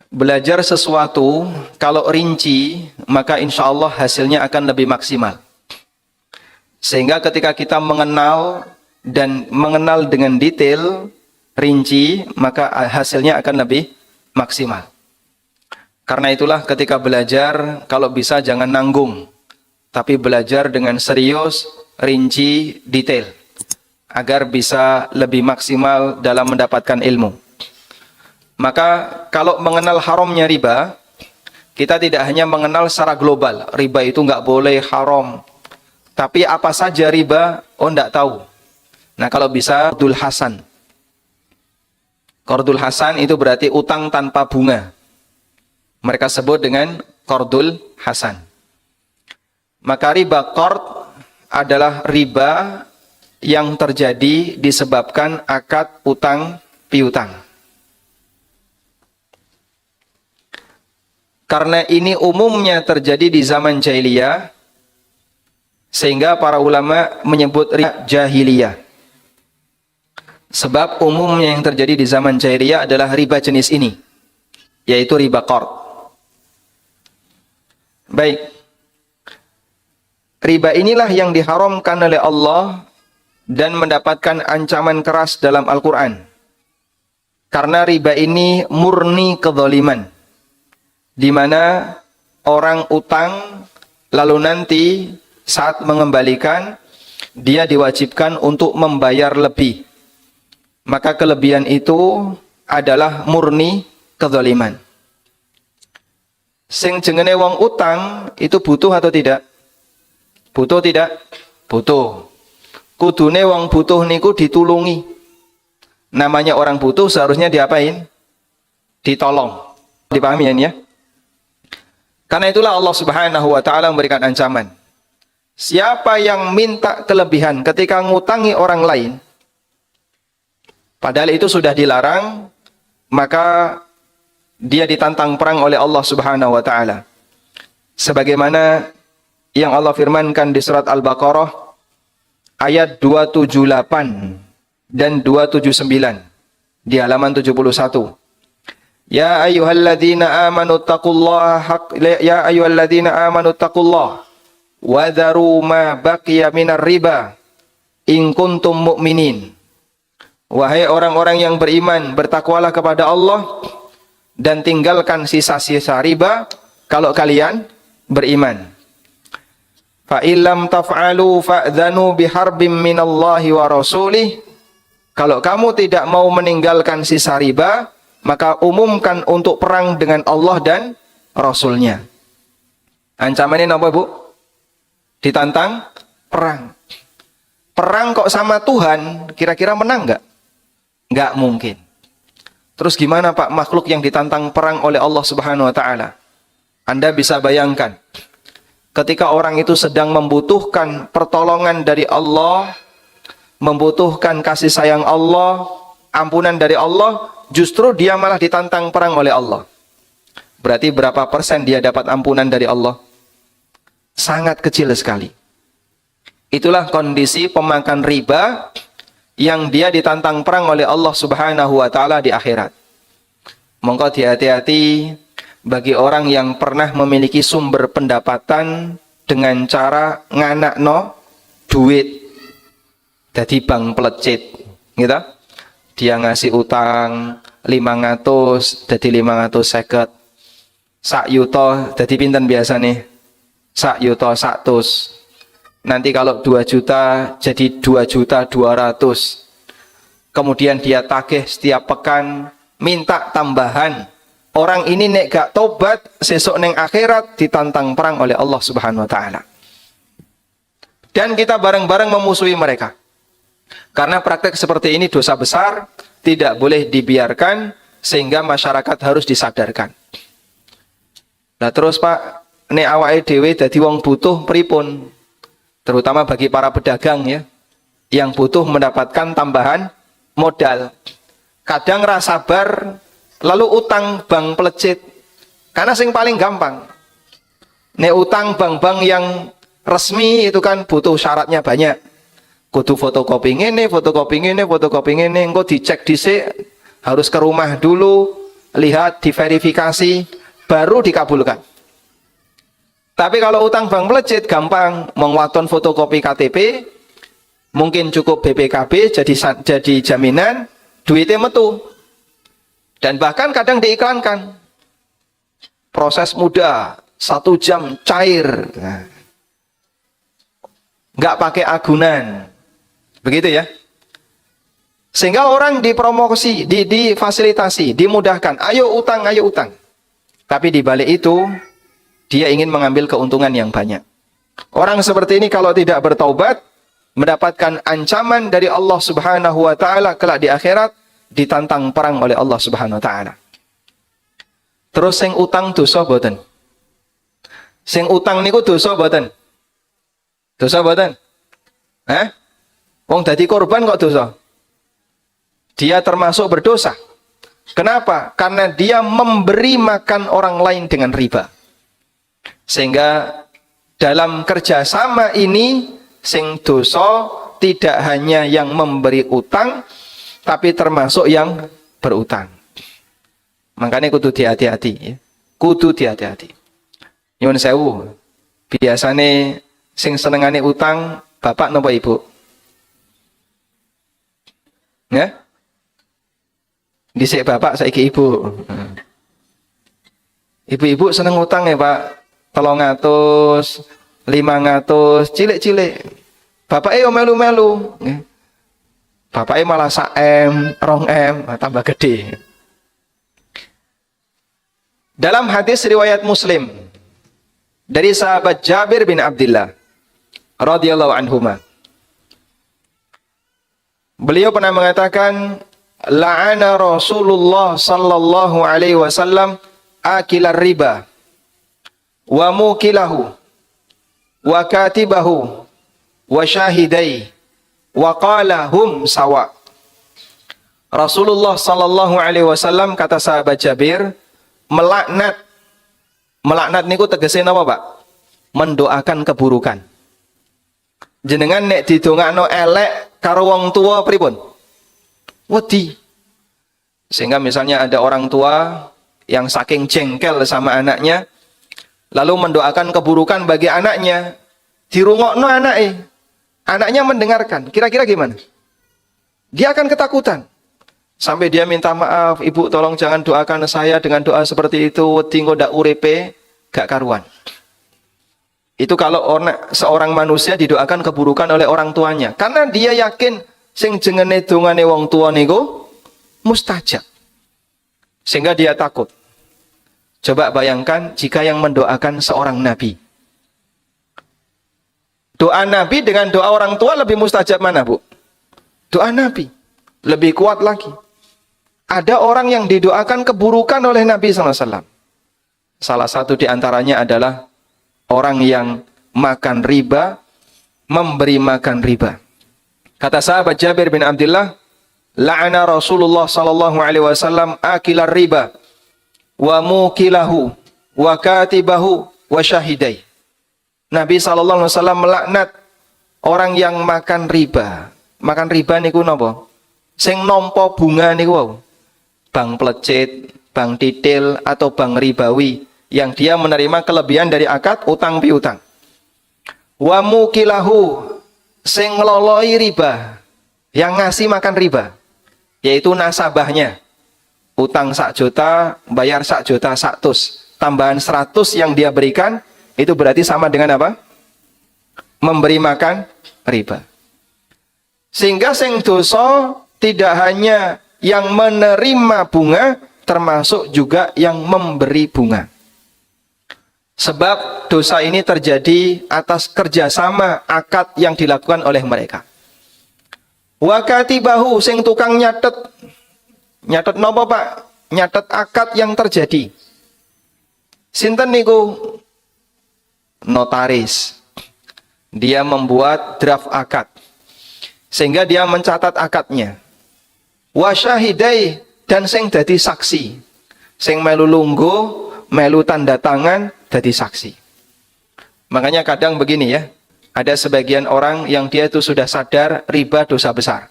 Belajar sesuatu kalau rinci, maka insya Allah hasilnya akan lebih maksimal. Sehingga ketika kita mengenal dengan detail, rinci, maka hasilnya akan lebih maksimal. Karena itulah ketika belajar, kalau bisa jangan nanggung, tapi belajar dengan serius, rinci, detail, agar bisa lebih maksimal dalam mendapatkan ilmu. Maka kalau mengenal haramnya riba, kita tidak hanya mengenal secara global, riba itu nggak boleh, haram. Tapi apa saja riba, nggak tahu. Nah kalau bisa, qardul hasan. Qardul hasan itu berarti utang tanpa bunga. Mereka sebut dengan qardul hasan. Maka riba qard adalah riba yang terjadi disebabkan akad utang piutang. Karena ini umumnya terjadi di zaman jahiliyah, sehingga para ulama menyebut riba jahiliyah. Sebab umumnya yang terjadi di zaman jahiliyah adalah riba jenis ini, yaitu riba qard. Baik. Riba inilah yang diharamkan oleh Allah dan mendapatkan ancaman keras dalam Al-Quran. Karena riba ini murni kezaliman, di mana orang utang lalu nanti saat mengembalikan dia diwajibkan untuk membayar lebih. Maka kelebihan itu adalah murni kezaliman. Sing jengene wong utang itu butuh atau tidak? Butuh tidak? Butuh. Kudune wong butuh niku ditulungi. Namanya orang butuh seharusnya diapain? Ditolong. Dipahami ya? Karena itulah Allah Subhanahu wa taala memberikan ancaman. Siapa yang minta kelebihan ketika ngutangi orang lain, padahal itu sudah dilarang, maka dia ditantang perang oleh Allah Subhanahu wa taala. Sebagaimana yang Allah firmankan di surat Al-Baqarah ayat 278 dan 279 di halaman 71. Ya ayyuhalladzina amanu taqullaha wa dharu ma baqiya minar riba in kuntum mu'minin. Wahai orang-orang yang beriman, bertakwalah kepada Allah dan tinggalkan sisa-sisa riba kalau kalian beriman. Fa illam taf'alu fa'dhanu biharbim minallahi wa rasulih. Kalau kamu tidak mau meninggalkan sisa riba, maka umumkan untuk perang dengan Allah dan Rasulnya. Ancamannya apa, Bu? Ditantang perang. Perang kok sama Tuhan, kira-kira menang nggak? Nggak mungkin. Terus gimana Pak makhluk yang ditantang perang oleh Allah Subhanahu wa taala? Anda bisa bayangkan, ketika orang itu sedang membutuhkan pertolongan dari Allah, membutuhkan kasih sayang Allah, ampunan dari Allah, justru dia malah ditantang perang oleh Allah. Berarti berapa persen dia dapat ampunan dari Allah? Sangat kecil sekali. Itulah kondisi pemakan riba yang dia ditantang perang oleh Allah Subhanahu wa taala di akhirat. Monggo hati-hati bagi orang yang pernah memiliki sumber pendapatan dengan cara nganakno duit dadi bang pelecit, gitu. Dia ngasih utang 500 dadi 550. Sak yuto dadi pinten biasa nih? Sak yuto 100. Nanti kalau 2 juta jadi 2.200.000. Kemudian dia tagih setiap pekan, minta tambahan. Orang ini nek gak tobat, sesuk neng akhirat ditantang perang oleh Allah Subhanahu wa taala. Dan kita bareng-bareng memusuhi mereka. Karena praktek seperti ini dosa besar, tidak boleh dibiarkan, sehingga masyarakat harus disadarkan. Nah terus Pak, nek awake dhewe dadi wong butuh pripun? Terutama bagi para pedagang ya, yang butuh mendapatkan tambahan modal. Kadang rasa sabar, lalu utang bank pelecit. Karena sing paling gampang. Nek utang bank-bank yang resmi itu kan butuh syaratnya banyak. Kudu fotokopi ngene, engko dicek dhisik, harus ke rumah dulu, lihat, diverifikasi, baru dikabulkan. Tapi kalau utang bank pelejit gampang, mengwaton fotokopi KTP, mungkin cukup BPKB jadi jaminan, duitnya metu. Dan bahkan kadang diiklankan, proses mudah, 1 jam cair, nggak pakai agunan, begitu ya. Sehingga orang dipromosi, difasilitasi, dimudahkan, ayo utang, ayo utang. Tapi di balik itu, dia ingin mengambil keuntungan yang banyak. Orang seperti ini kalau tidak bertaubat, mendapatkan ancaman dari Allah Subhanahu wa taala kelak di akhirat, ditantang perang oleh Allah Subhanahu wa taala. Terus sing utang dosa boten? Sing utang niku dosa boten? Dosa boten? Wong dadi korban kok dosa? Dia termasuk berdosa. Kenapa? Karena dia memberi makan orang lain dengan riba. Sehingga dalam kerjasama ini sing dosa tidak hanya yang memberi utang, tapi termasuk yang berutang. Makanya kudu hati-hati ya. Kudu hati-hati. Nyuwun sewu. Biasane sing senengane utang bapak napa ibu? Ya? Dhisik bapak saiki ibu. Ibu-ibu seneng utang ya, Pak. 300, 500, cilik-cilik. Bapaknya yo melu-melu. Bapaknya malah 1 M, 2 M, tambah gede. Dalam hadis riwayat Muslim dari sahabat Jabir bin Abdullah radhiyallahu anhuma, beliau pernah mengatakan, la'ana Rasulullah sallallahu alaihi wasallam akilar riba wa mukilahu wa katibahu wa syahidai wa qala hum sawa. Rasulullah sallallahu alaihi wasallam, kata sahabat Jabir, melaknat niku tegese napa, Pak? Mendoakan keburukan. Jenengan nek didongakno elek karo wong tua pripun? Wedi. Sehingga misalnya ada orang tua yang saking jengkel sama anaknya, lalu mendoakan keburukan bagi anaknya, dirungokno anaknya mendengarkan, kira-kira gimana? Dia akan ketakutan. Sampai dia minta maaf, ibu tolong jangan doakan saya dengan doa seperti itu, wedi ndak uripe gak karuan. Itu kalau seorang manusia didoakan keburukan oleh orang tuanya, karena dia yakin sing jengene dongane wong tua niku mustajab. Sehingga dia takut. Coba bayangkan jika yang mendoakan seorang nabi. Doa nabi dengan doa orang tua lebih mustajab mana, Bu? Doa nabi lebih kuat lagi. Ada orang yang didoakan keburukan oleh Nabi SAW. Salah satu di antaranya adalah orang yang makan riba, memberi makan riba. Kata sahabat Jabir bin Abdullah, la'ana Rasulullah sallallahu alaihi wasallam akilar riba wa mukilahu wa katibahu wa syahidai. Nabi sallallahu alaihi wasallam melaknat orang yang makan riba. Makan riba niku napa? Sing nampa bunga niku wau. Bank pelecit, bank titil atau bank ribawi yang dia menerima kelebihan dari akad utang piutang. Wa mukilahu, sing ngeloloi riba, yang ngasih makan riba, yaitu nasabahnya. Utang 1 juta, bayar 1 juta 100, tambahan 100 yang dia berikan, itu berarti sama dengan apa? Memberi makan riba. Sehingga sing dosa tidak hanya yang menerima bunga, termasuk juga yang memberi bunga. Sebab dosa ini terjadi atas kerjasama akad yang dilakukan oleh mereka. Wa katibahu, sing tukang nyatet. Nyatet napa, Pak? Nyatet akad yang terjadi. Sinten niku? Notaris. Dia membuat draft akad. Sehingga dia mencatat akadnya. Wa syahidai, dan sing dadi saksi. Sing melu lungguh, melu tanda tangan, dadi saksi. Makanya kadang begini ya, ada sebagian orang yang dia itu sudah sadar riba dosa besar.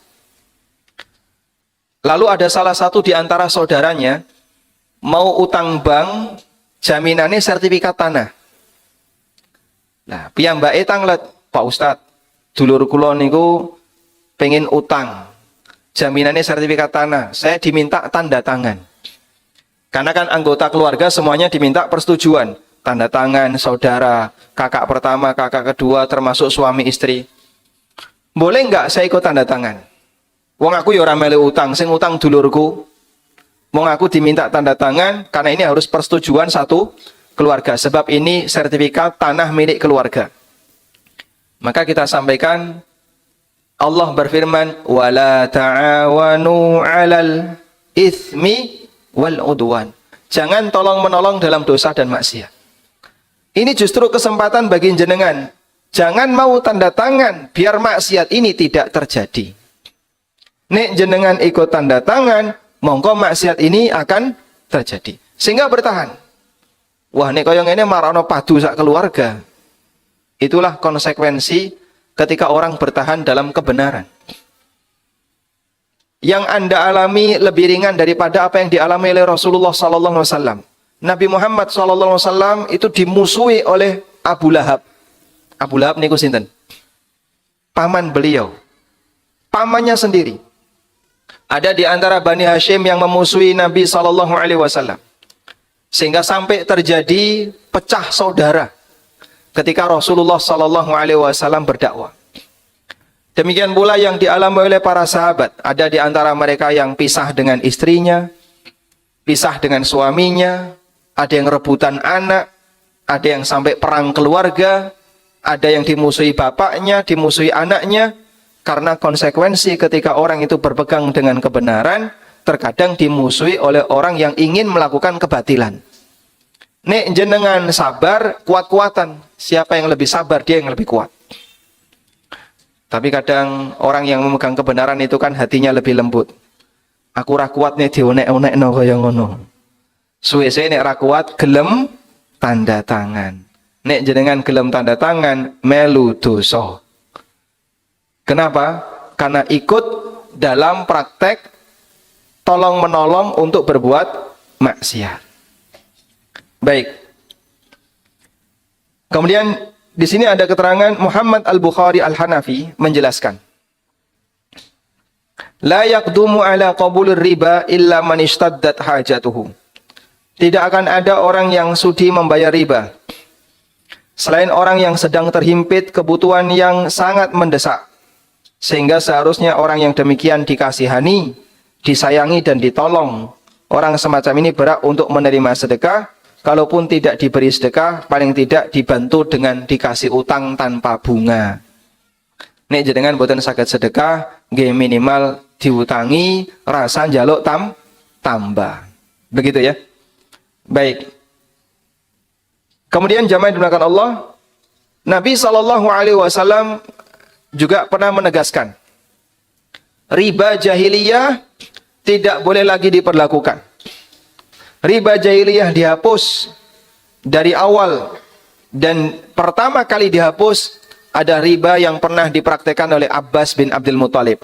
Lalu ada salah satu di antara saudaranya mau utang bank, jaminannya sertifikat tanah. Nah, piyambake tanglet, Pak Ustadz, dulur kula niku pengen utang. Jaminannya sertifikat tanah. Saya diminta tanda tangan. Karena kan anggota keluarga semuanya diminta persetujuan. Tanda tangan saudara, kakak pertama, kakak kedua, termasuk suami istri. Boleh nggak saya ikut tanda tangan? Wong aku ya ora melu utang, sing utang dulurku. Wong aku diminta tanda tangan karena ini harus persetujuan satu keluarga. Sebab ini sertifikat tanah milik keluarga. Maka kita sampaikan, Allah berfirman, wala ta'awanu 'alal itsmi wal 'udwan. Jangan tolong-menolong dalam dosa dan maksiat. Ini justru kesempatan bagi jenengan. Jangan mau tanda tangan biar maksiat ini tidak terjadi. Nek jenengan ikut tanda tangan, mongko maksiat ini akan terjadi. Sehingga bertahan. Wah, nek koyo ngene marono padu sak keluarga. Itulah konsekuensi ketika orang bertahan dalam kebenaran. Yang Anda alami lebih ringan daripada apa yang dialami oleh Rasulullah sallallahu alaihi wasallam. Nabi Muhammad sallallahu alaihi wasallam itu dimusuhi oleh Abu Lahab. Abu Lahab niku sinten? Paman beliau. Pamannya sendiri. Ada di antara Bani Hashim yang memusuhi Nabi sallallahu alaihi wasallam. Sehingga sampai terjadi pecah saudara ketika Rasulullah sallallahu alaihi wasallam berdakwah. Demikian pula yang dialami oleh para sahabat. Ada di antara mereka yang pisah dengan istrinya, pisah dengan suaminya, ada yang rebutan anak, ada yang sampai perang keluarga, ada yang dimusuhi bapaknya, dimusuhi anaknya, karena konsekuensi ketika orang itu berpegang dengan kebenaran, terkadang dimusuhi oleh orang yang ingin melakukan kebatilan. Nek jenengan sabar, kuat-kuatan. Siapa yang lebih sabar, dia yang lebih kuat. Tapi kadang orang yang memegang kebenaran itu kan hatinya lebih lembut. Aku ra kuat nih dionek-onekno kaya ngono. Suwe-suwe nek ra kuat gelem tanda tangan. Nek jenengan gelem tanda tangan melu dosa. Kenapa? Karena ikut dalam praktek tolong-menolong untuk berbuat maksiat. Baik. Kemudian di sini ada keterangan Muhammad Al-Bukhari Al-Hanafi menjelaskan. La yaqdumu ala qabulir riba illa man ishtaddat hajatuhu. Tidak akan ada orang yang sudi membayar riba selain orang yang sedang terhimpit kebutuhan yang sangat mendesak. Sehingga seharusnya orang yang demikian dikasihani, disayangi dan ditolong. Orang semacam ini berhak untuk menerima sedekah. Kalaupun tidak diberi sedekah, paling tidak dibantu dengan dikasih utang tanpa bunga. Nek jenengan boten saged sedekah, nggih minimal diutangi, rasa njaluk tambah. Begitu ya. Baik. Kemudian jamaah dimuliakan Allah, Nabi SAW juga pernah menegaskan, riba jahiliyah tidak boleh lagi diperlakukan. Riba jahiliyah dihapus dari awal, dan pertama kali dihapus ada riba yang pernah dipraktekkan oleh Abbas bin Abdul Muthalib.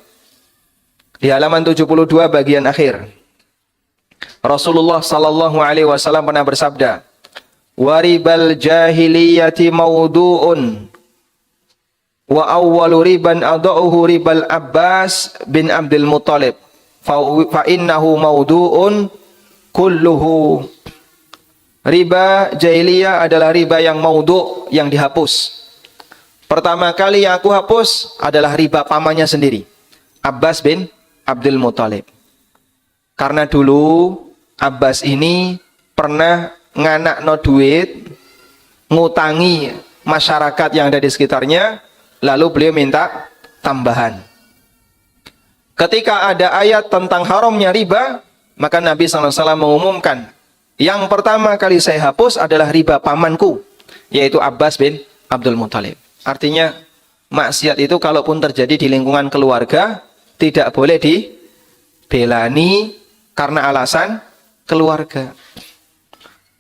Di halaman 72 bagian akhir, Rasulullah sallallahu alaihi wasallam pernah bersabda, "Waribal jahiliyati maudu'un wa awwalu riban adauhu ribal Abbas bin Abdul Muthalib fa innahu maudu'un kulluhu." Riba jahiliyah adalah riba yang maudhu', yang dihapus. Pertama kali yang aku hapus adalah riba pamannya sendiri, Abbas bin Abdul Muthalib. Karena dulu Abbas ini pernah nganakno duit, ngutangi masyarakat yang ada di sekitarnya, lalu beliau minta tambahan. Ketika ada ayat tentang haramnya riba, maka Nabi SAW mengumumkan, yang pertama kali saya hapus adalah riba pamanku, yaitu Abbas bin Abdul Muthalib. Artinya, maksiat itu kalaupun terjadi di lingkungan keluarga, tidak boleh dibelani karena alasan keluarga.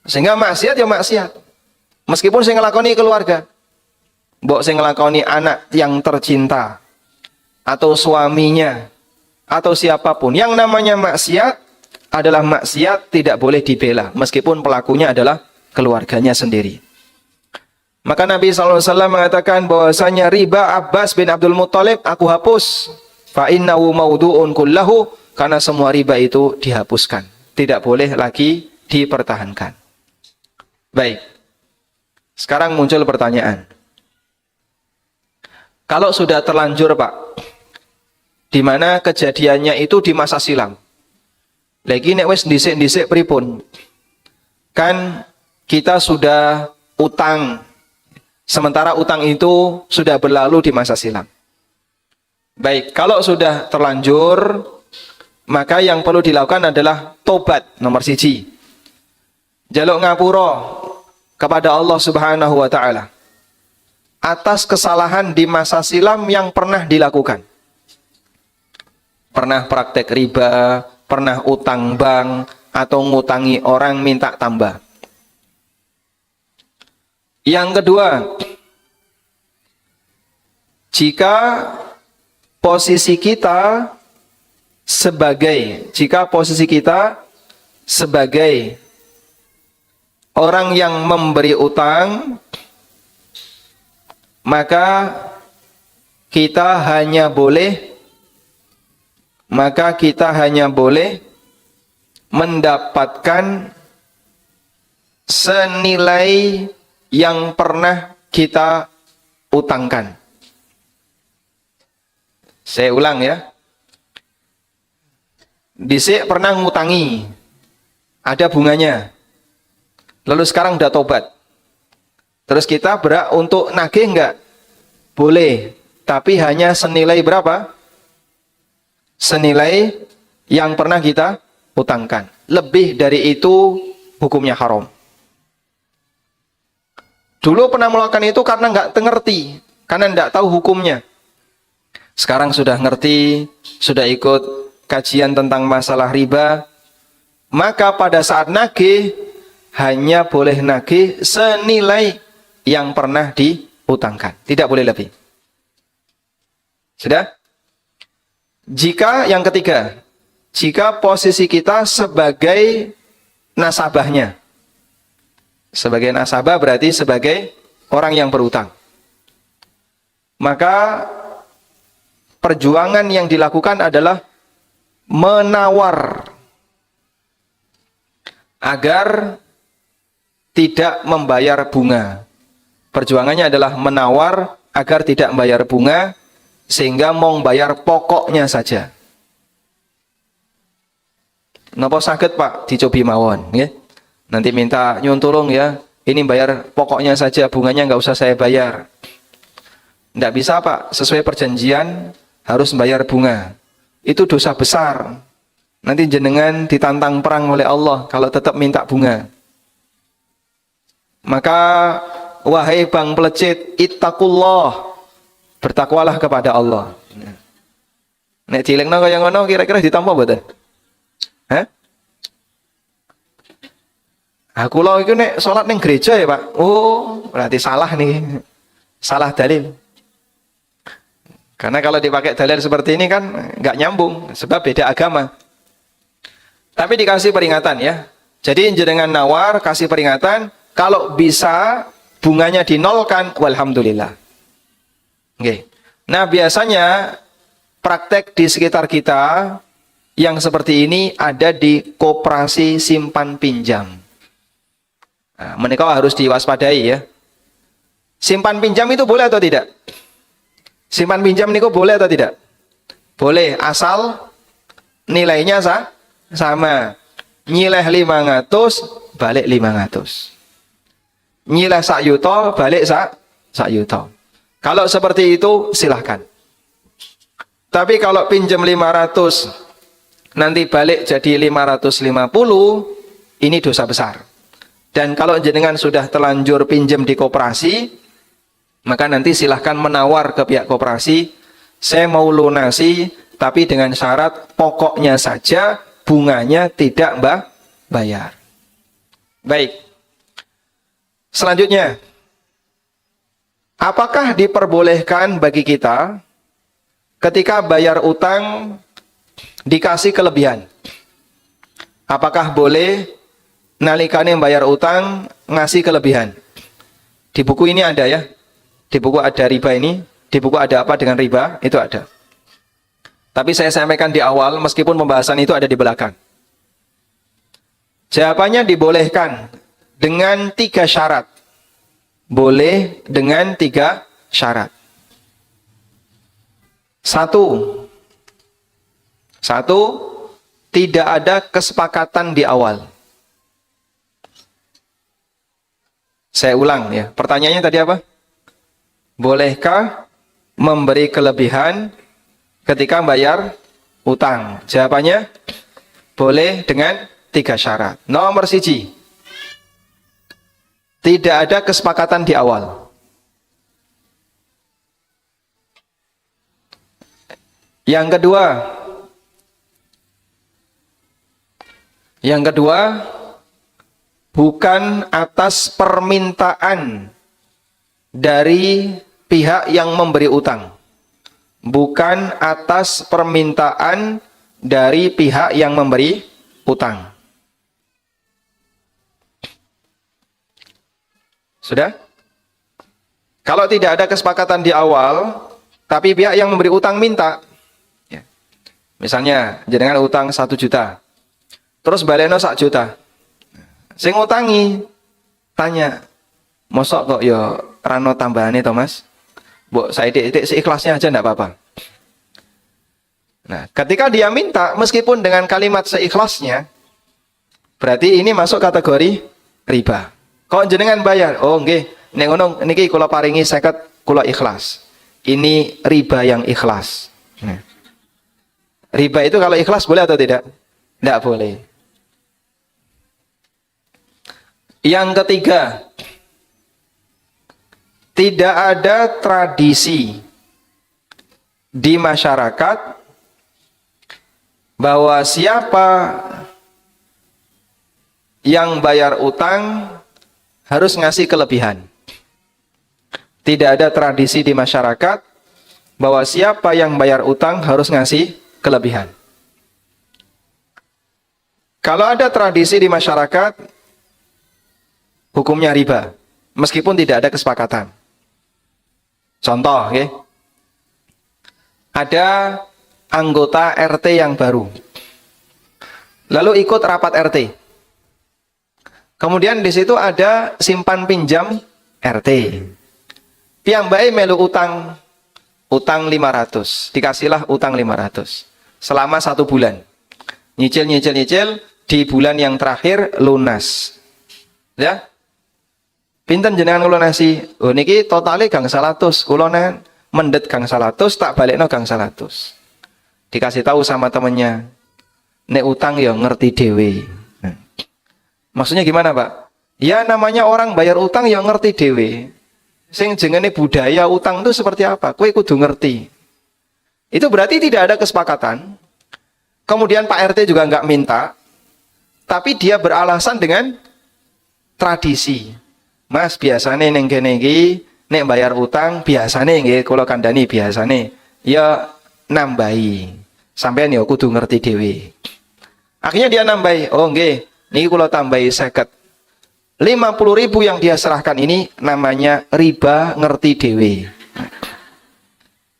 Sehingga maksiat ya maksiat. Meskipun saya ngelakoni keluarga. Mbok saya ngelakoni anak yang tercinta, atau suaminya, atau siapapun. Yang namanya maksiat, adalah maksiat, tidak boleh dibela, meskipun pelakunya adalah keluarganya sendiri. Maka Nabi SAW mengatakan bahwasanya riba Abbas bin Abdul Muttalib aku hapus. Fa innahu maudu'un kullahu, karena semua riba itu dihapuskan. Tidak boleh lagi dipertahankan. Baik. Sekarang muncul pertanyaan. Kalau sudah terlanjur, Pak, di mana kejadiannya itu di masa silam. Lagi nek wis ndhisik-ndhisik pripun? Kan kita sudah utang. Sementara utang itu sudah berlalu di masa silam. Baik, kalau sudah terlanjur, maka yang perlu dilakukan adalah tobat, nomor 1. Jaluk ngapura kepada Allah Subhanahu wa taala atas kesalahan di masa silam yang pernah dilakukan. Pernah praktek riba, pernah utang bank, atau ngutangi orang minta tambah. Yang kedua, jika posisi kita sebagai orang yang memberi utang, maka kita hanya boleh mendapatkan senilai yang pernah kita utangkan. Saya ulang ya. Dhisik pernah ngutangi, ada bunganya. Lalu sekarang udah tobat. Terus kita berhak untuk nagih enggak? Boleh, tapi hanya senilai berapa? Senilai yang pernah kita utangkan. Lebih dari itu hukumnya haram. Dulu pernah melakukan itu karena nggak ngerti, karena nggak tahu hukumnya. Sekarang sudah ngerti, sudah ikut kajian tentang masalah riba, maka pada saat nagih hanya boleh nagih senilai yang pernah diutangkan, tidak boleh lebih. Sudah? Yang ketiga, jika posisi kita sebagai nasabahnya. Sebagai nasabah berarti sebagai orang yang berutang. Maka perjuangan yang dilakukan adalah menawar agar tidak membayar bunga. Perjuangannya adalah menawar agar tidak membayar bunga, sehingga mau bayar pokoknya saja. Napa saged Pak dicobi mawon, nggih? Nanti minta nyuwun tolong ya, ini bayar pokoknya saja, bunganya nggak usah saya bayar. Nggak bisa Pak, sesuai perjanjian harus bayar bunga. Itu dosa besar. Nanti jenengan ditantang perang oleh Allah kalau tetap minta bunga. Maka wahai bang pelecit, ittaqullah, bertakwalah kepada Allah. Nek cilengno kaya ngono kira-kira ditampa mboten? Hah? Aku loh itu nek sholat neng gereja ya Pak. Oh, berarti salah nih. Salah dalil. Karena kalau dipakai dalil seperti ini kan nggak nyambung, sebab beda agama. Tapi dikasih peringatan ya. Jadi jenengan nawar, kasih peringatan, kalau bisa bunganya dinolkan, walhamdulillah. Oke. Nah biasanya praktek di sekitar kita yang seperti ini ada di koperasi simpan pinjam. Nah, menikah harus diwaspadai ya. Simpan pinjam itu boleh atau tidak? Simpan pinjam niku boleh atau tidak? Boleh, asal nilainya sama. Nyileh 500, balik 500. Nyileh 1 yuta, balik 1 yuta. Kalau seperti itu silahkan. Tapi kalau pinjam 500, nanti balik jadi 550, ini dosa besar. Dan kalau jenengan sudah terlanjur pinjam di koperasi, maka nanti silahkan menawar ke pihak koperasi, saya mau lunasi, tapi dengan syarat pokoknya saja, bunganya tidak bayar. Baik. Selanjutnya, apakah diperbolehkan bagi kita ketika bayar utang dikasih kelebihan? Apakah boleh nalikane bayar utang ngasih kelebihan? Di buku ini ada ya. Di buku ada riba ini. Di buku ada apa dengan riba? Itu ada. Tapi saya sampaikan di awal, meskipun pembahasan itu ada di belakang. Jawabannya dibolehkan dengan 3 syarat. Boleh dengan 3 syarat. Satu, tidak ada kesepakatan di awal. Saya ulang ya. Pertanyaannya tadi apa? Bolehkah memberi kelebihan ketika bayar utang? Jawabannya boleh dengan 3 syarat. Nomor 1, tidak ada kesepakatan di awal. Yang kedua, bukan atas permintaan dari pihak yang memberi utang. Bukan atas permintaan dari pihak yang memberi utang. Sudah? Kalau tidak ada kesepakatan di awal, tapi pihak yang memberi utang minta, ya. Misalnya, jenengan utang 1 juta, terus baleno 1 juta. Sing utangi, tanya, mosok kok ya rano tambahane to mas? Mbok saidik-saidik seikhlasnya aja enggak apa-apa. Nah, ketika dia minta, meskipun dengan kalimat seikhlasnya, berarti ini masuk kategori riba. Kok jenengan bayar? Oh nggih, nek ngono niki kula paringi 50, kula ikhlas. Ini riba yang ikhlas. Nah. Riba itu kalau ikhlas boleh atau tidak? Tidak boleh. Yang ketiga, tidak ada tradisi di masyarakat bahwa siapa yang bayar utang harus ngasih kelebihan. Tidak ada tradisi di masyarakat bahwa siapa yang bayar utang harus ngasih kelebihan. Kalau ada tradisi di masyarakat, hukumnya riba, meskipun tidak ada kesepakatan. Contoh, okay? Ada anggota RT yang baru, lalu ikut rapat RT. Kemudian di situ ada simpan pinjam RT. Piyambai melu utang 500, dikasihlah utang 500 selama 1 bulan. Nyicil, di bulan yang terakhir lunas. Ya. Pinten jenengan kula nasi? Oh niki totale gang 100, kula mendet gang 100, tak balekno gang 100. Dikasih tahu sama temennya, nek utang ya ngerti dewe. Maksudnya gimana, Pak? Ya namanya orang bayar utang ya ngerti dewe. Sing jenenge budaya utang itu seperti apa? Kowe kudu ngerti. Itu berarti tidak ada kesepakatan. Kemudian Pak RT juga nggak minta, tapi dia beralasan dengan tradisi. Mas biasane neng kene iki nek bayar utang biasane nggih kula kandhani biasane ya nambahi. Sampeyan ya kudu ngerti dhewe. Akhirnya dia nambahi. Oh nggih, niki kula tambahi 50.000 yang dia serahkan ini namanya riba ngerti dewe.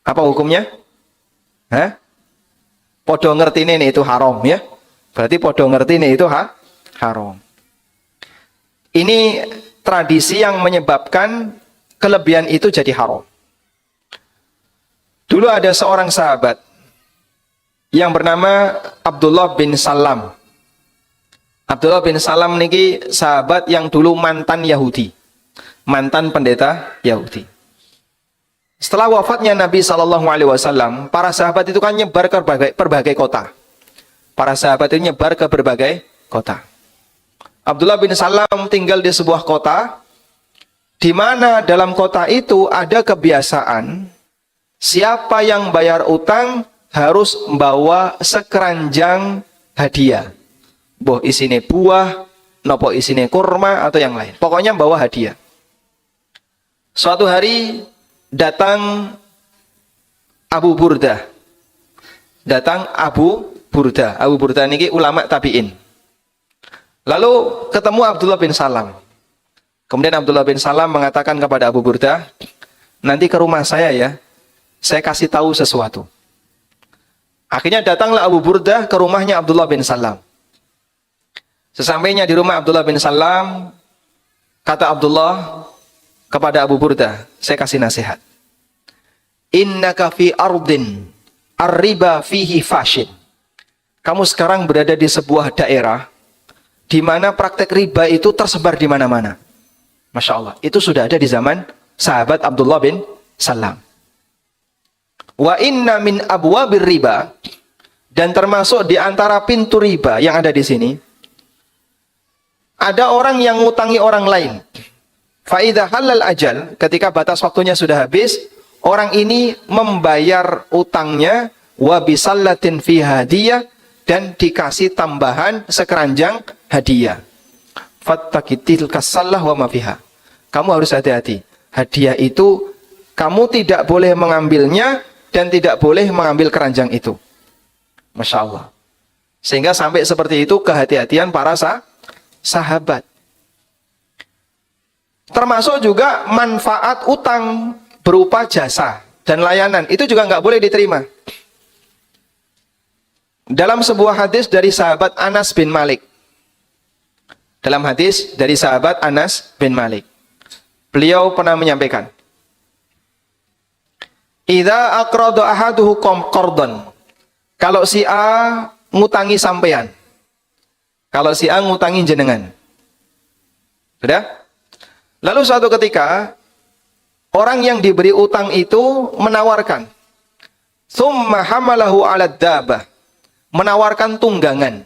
Apa hukumnya? Hah? Podo ngerti ini itu haram ya. Berarti podo ngerti ini itu haram. Ini tradisi yang menyebabkan kelebihan itu jadi haram. Dulu ada seorang sahabat yang bernama Abdullah bin Salam. Abdullah bin Salam niki sahabat yang dulu mantan Yahudi, mantan pendeta Yahudi. Setelah wafatnya Nabi SAW, para sahabat itu kan nyebar ke berbagai kota. Para sahabat itu nyebar ke berbagai kota. Abdullah bin Salam tinggal di sebuah kota, di mana dalam kota itu ada kebiasaan, siapa yang bayar utang harus membawa sekeranjang hadiah. Boh isine buah, nopo isine kurma atau yang lain. Pokoknya bawa hadiah. Suatu hari datang Abu Burdah. Datang Abu Burdah. Abu Burdah niki ulama tabi'in. Lalu ketemu Abdullah bin Salam. Kemudian Abdullah bin Salam mengatakan kepada Abu Burdah, nanti ke rumah saya ya, saya kasih tahu sesuatu. Akhirnya datanglah Abu Burdah ke rumahnya Abdullah bin Salam. Sesampainya di rumah Abdullah bin Salam, kata Abdullah kepada Abu Burdah, saya kasih nasihat. Innaka fi ardin ar-riba fihi fashin. Kamu sekarang berada di sebuah daerah di mana praktek riba itu tersebar di mana-mana. Masya Allah, itu sudah ada di zaman sahabat Abdullah bin Salam. Wa inna min abwabir riba, dan termasuk di antara pintu riba yang ada di sini, ada orang yang ngutangi orang lain. Fa idza halal ajal, ketika batas waktunya sudah habis, orang ini membayar utangnya wa bisallatin fi hadiyah, dan dikasih tambahan sekeranjang hadiah. Fattakitil kasallah wa ma fiha. Kamu harus hati-hati. Hadiah itu kamu tidak boleh mengambilnya dan tidak boleh mengambil keranjang itu. Masya Allah. Sehingga sampai seperti itu kehati-hatian para sahabat. Termasuk juga manfaat utang berupa jasa dan layanan. Itu juga nggak boleh diterima. Dalam sebuah hadis dari sahabat Anas bin Malik. Dalam hadis dari sahabat Anas bin Malik. Beliau pernah menyampaikan. Idza aqrada ahaduhu qardon. Kalau si A ngutangi sampean. Kalau si A ngutangi jenengan. Sudah? Lalu suatu ketika orang yang diberi utang itu menawarkan. Tsumma hamalahu 'ala dabah. Menawarkan tunggangan,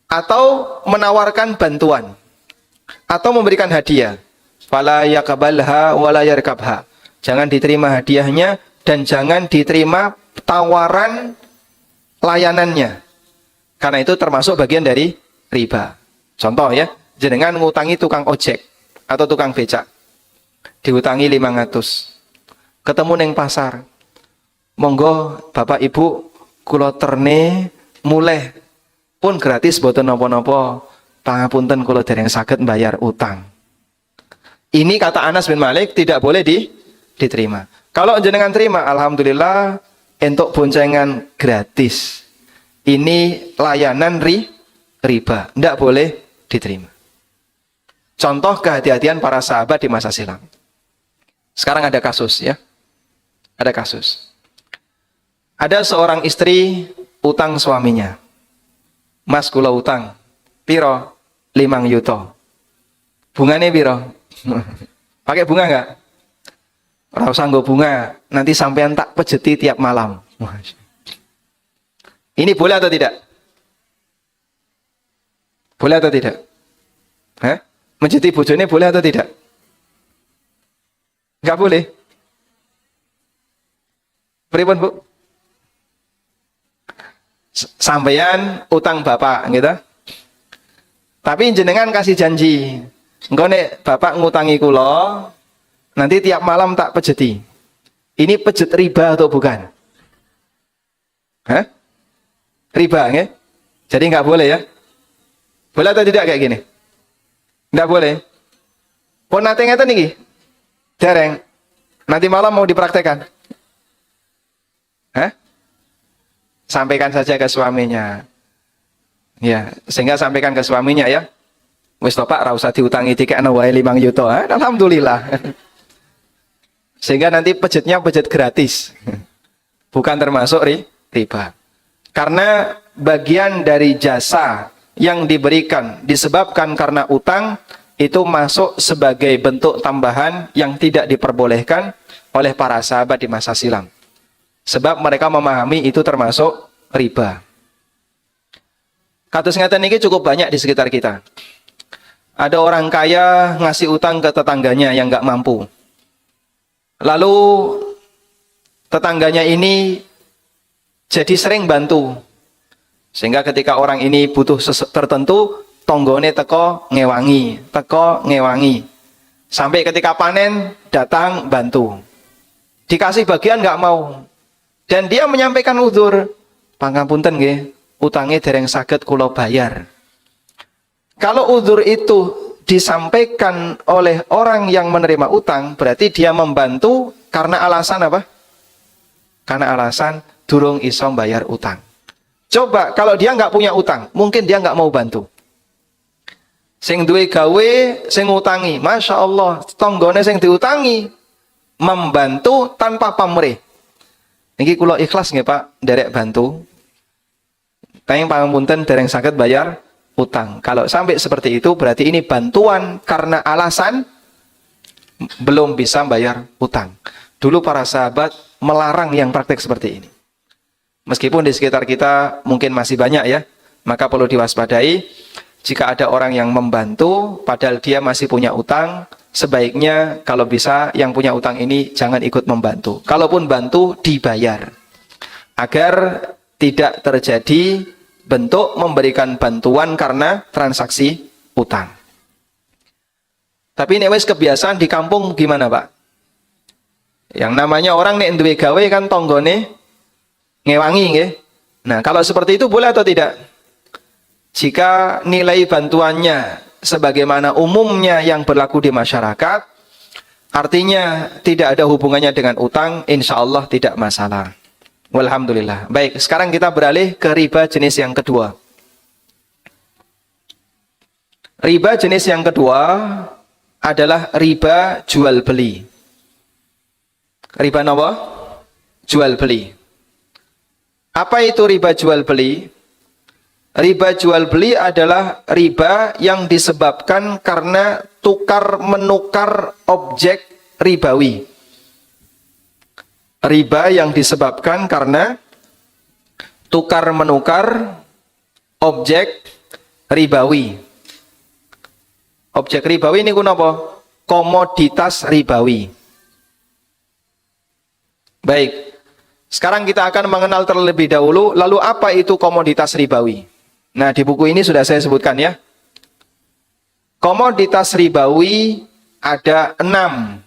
atau menawarkan bantuan, atau memberikan hadiah. Fala yaqbalha wala yarkabha. Jangan diterima hadiahnya dan jangan diterima tawaran layanannya. Karena itu termasuk bagian dari riba. Contoh ya, jenengan ngutangi tukang ojek atau tukang becak. Diutangi 500. Ketemu neng pasar. Monggo Bapak Ibu kula terne muleh pun gratis boten napa-napa, pangapunten kula dereng saged bayar utang. Ini kata Anas bin Malik tidak boleh diterima. Kalau jenengan terima, alhamdulillah entuk boncengan gratis. Ini layanan riba, tidak boleh diterima. Contoh kehati-hatian para sahabat di masa silam. Sekarang ada kasus ya. Ada kasus. Ada seorang istri utang suaminya. Mas kula utang. Piro? 5 yuto. Bunganya piro? Pakai bunga enggak? Ora usah nggo bunga. Nanti sampean tak pejeti tiap malam. Ini boleh atau tidak? Boleh atau tidak? Hah? Menjeti bojone boleh atau tidak? Enggak boleh. Pripun, Bu? Sampeyan utang bapak gitu. Tapi jenengan kasih janji, engko nek bapak ngutangi kula, nanti tiap malam tak pejeti. Ini pejet riba atau bukan? Hah? Riba nggih? Jadi nggak boleh ya? Boleh atau tidak kayak gini? Nggak boleh. Pun nate ngeten iki. Dereng. Nanti malam mau dipraktekkan. Hah? Sampaikan saja ke suaminya. Ya, sehingga sampaikan ke suaminya ya. Wis to Pak, ra usah diutangi dikekno wae 5 yuto. Alhamdulillah. Sehingga nanti pejetnya pejet gratis. Bukan termasuk riba. Karena bagian dari jasa yang diberikan disebabkan karena utang itu masuk sebagai bentuk tambahan yang tidak diperbolehkan oleh para sahabat di masa silam. Sebab mereka memahami itu termasuk riba. Kados ngeten niki cukup banyak di sekitar kita. Ada orang kaya ngasih utang ke tetangganya yang nggak mampu. Lalu tetangganya ini jadi sering bantu. Sehingga ketika orang ini butuh tertentu, tonggone teko ngewangi. Sampai ketika panen datang bantu. Dikasih bagian nggak mau. Dan dia menyampaikan uzur, pangapunten nggih, utangnya dereng saged kula bayar. Kalau uzur itu disampaikan oleh orang yang menerima utang, berarti dia membantu karena alasan apa? Karena alasan durung iso bayar utang. Coba kalau dia nggak punya utang, mungkin dia nggak mau bantu. Sing duwe gawe, sing utangi, masya Allah, tonggone sing diutangi membantu tanpa pamrih. Niki kula ikhlas nggih Pak, derek bantu. Tayang pangapunten dereng saged bayar utang. Kalau sampai seperti itu berarti ini bantuan karena alasan belum bisa bayar utang. Dulu para sahabat melarang yang praktek seperti ini. Meskipun di sekitar kita mungkin masih banyak ya, maka perlu diwaspadai. Jika ada orang yang membantu padahal dia masih punya utang, sebaiknya kalau bisa yang punya utang ini jangan ikut membantu. Kalaupun bantu, dibayar. Agar tidak terjadi bentuk memberikan bantuan karena transaksi utang. Tapi ini wis kebiasaan di kampung gimana Pak? Yang namanya orang nek duwe gawe kan tonggone ngewangi nggih. Nah, kalau seperti itu boleh atau tidak? Jika nilai bantuannya sebagaimana umumnya yang berlaku di masyarakat, artinya tidak ada hubungannya dengan utang, insya Allah tidak masalah. Walhamdulillah. Baik, sekarang kita beralih ke riba jenis yang kedua. Riba jenis yang kedua adalah riba jual beli. Riba apa? Jual beli. Apa itu riba jual beli? Riba jual beli adalah riba yang disebabkan karena tukar menukar objek ribawi. Riba yang disebabkan karena tukar menukar objek ribawi. Objek ribawi ini apa? Komoditas ribawi. Baik. Sekarang kita akan mengenal terlebih dahulu, lalu apa itu komoditas ribawi? Nah, di buku ini sudah saya sebutkan ya. Komoditas ribawi ada 6.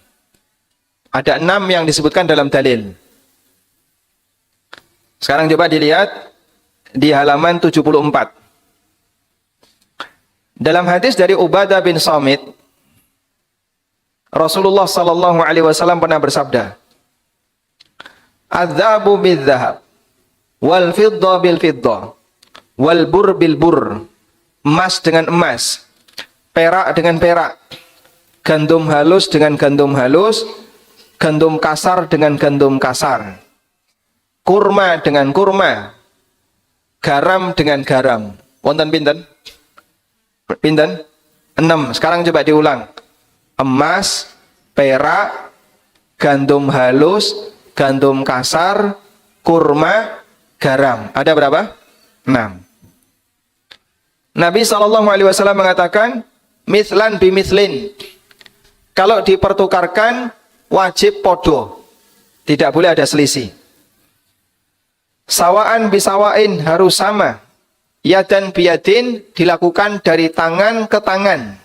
Ada 6 yang disebutkan dalam dalil. Sekarang coba dilihat di halaman 74. Dalam hadis dari Ubadah bin Samit, Rasulullah sallallahu alaihi wasallam pernah bersabda, "Adzabu bidzahab wal fidda bil fidda wal bur bil bur." Emas dengan emas, perak dengan perak, gandum halus dengan gandum halus, gandum kasar dengan gandum kasar, kurma dengan kurma, garam dengan garam. Wonten pinten? Pinten? 6. Sekarang coba diulang. Emas, perak, gandum halus, gandum kasar, kurma, garam. Ada berapa? 6. Nabi SAW mengatakan, mithlan bimithlin. Kalau dipertukarkan, wajib podo. Tidak boleh ada selisih. Sawaan bisawain, harus sama. Yadan biyadin, dilakukan dari tangan ke tangan.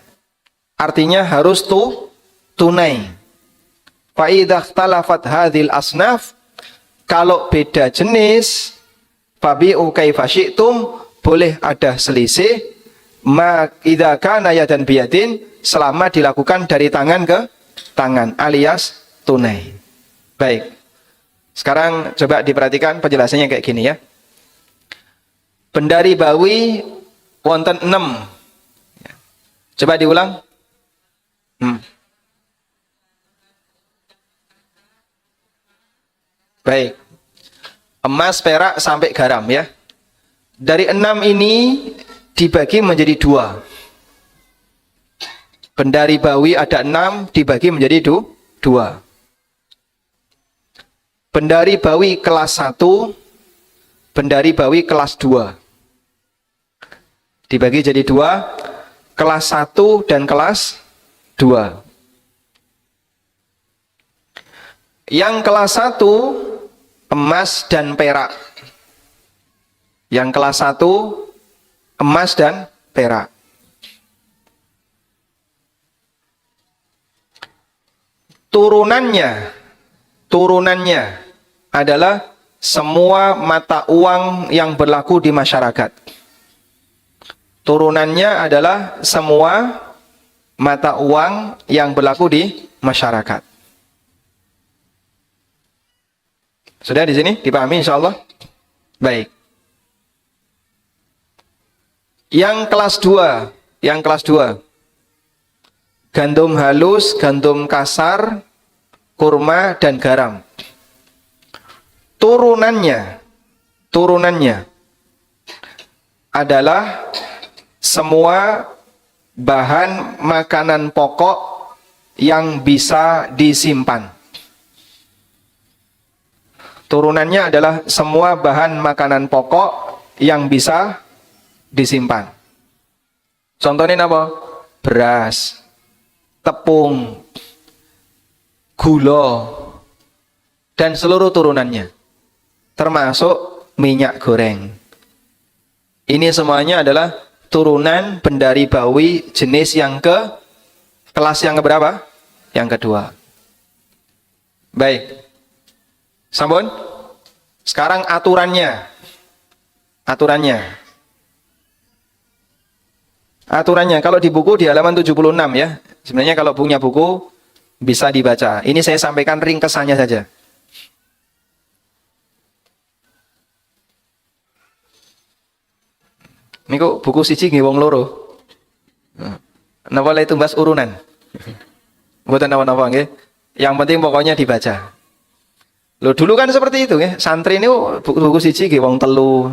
Artinya harus tunai. Fa'idah talafat hadhil asnaf, kalau beda jenis, fabi'u kaifa syi'tum, boleh ada selisih. Ma idza kana yadan biyadin, selama dilakukan dari tangan ke tangan, alias tunai. Baik. Sekarang coba diperhatikan penjelasannya kayak gini ya. Benda ribawi wonten 6. Coba diulang. Baik. Emas, perak, sampai garam ya. Dari 6 ini dibagi menjadi 2. Benda ribawi ada 6 dibagi menjadi 2. Benda ribawi kelas 1, benda ribawi kelas 2. Dibagi jadi 2, kelas 1 dan kelas 2. Yang kelas 1 emas dan perak. Yang kelas 1 emas dan perak. Turunannya adalah semua mata uang yang berlaku di masyarakat. Turunannya adalah semua mata uang yang berlaku di masyarakat. Sudah di sini dipahami insyaallah? Baik. Yang kelas 2. Gandum halus, gandum kasar, kurma dan garam. Turunannya adalah semua bahan makanan pokok yang bisa disimpan. Turunannya adalah semua bahan makanan pokok yang bisa disimpan. Contohnya apa? Beras, tepung, gula, dan seluruh turunannya. Termasuk minyak goreng. Ini semuanya adalah turunan benda ribawi jenis yang kelas yang keberapa? Yang kedua. Baik. Sampun? Sekarang aturannya. Aturannya kalau di buku di halaman 76 ya. Sebenarnya kalau punya buku bisa dibaca. Ini saya sampaikan ringkesannya saja. Ini kok buku siji nggih wong loro. Napa itu tumbas urunan. Mboten napa-napa nggih. Yang penting pokoknya dibaca. Loh dulu kan seperti itu nggih. Santri ini buku siji nggih wong telu,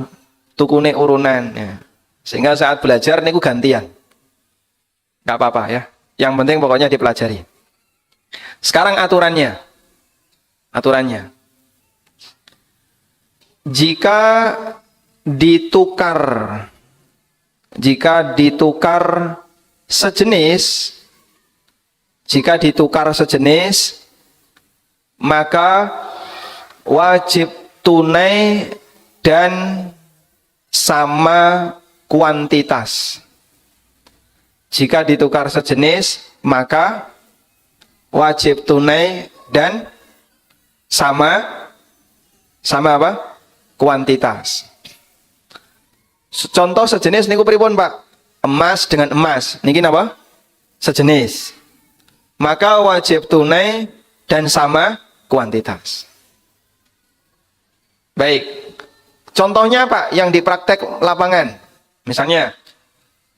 tukune urunan ya. Sehingga saat belajar niku gantian. Enggak apa-apa ya. Yang penting pokoknya dipelajari. Sekarang aturannya. Jika ditukar sejenis, maka wajib tunai dan sama kuantitas. Jika ditukar sejenis, maka wajib tunai dan sama apa? Kuantitas. Contoh sejenis niku pripun, Pak? Emas dengan emas. Niki napa? Sejenis. Maka wajib tunai dan sama kuantitas. Baik. Contohnya Pak yang di praktek lapangan. Misalnya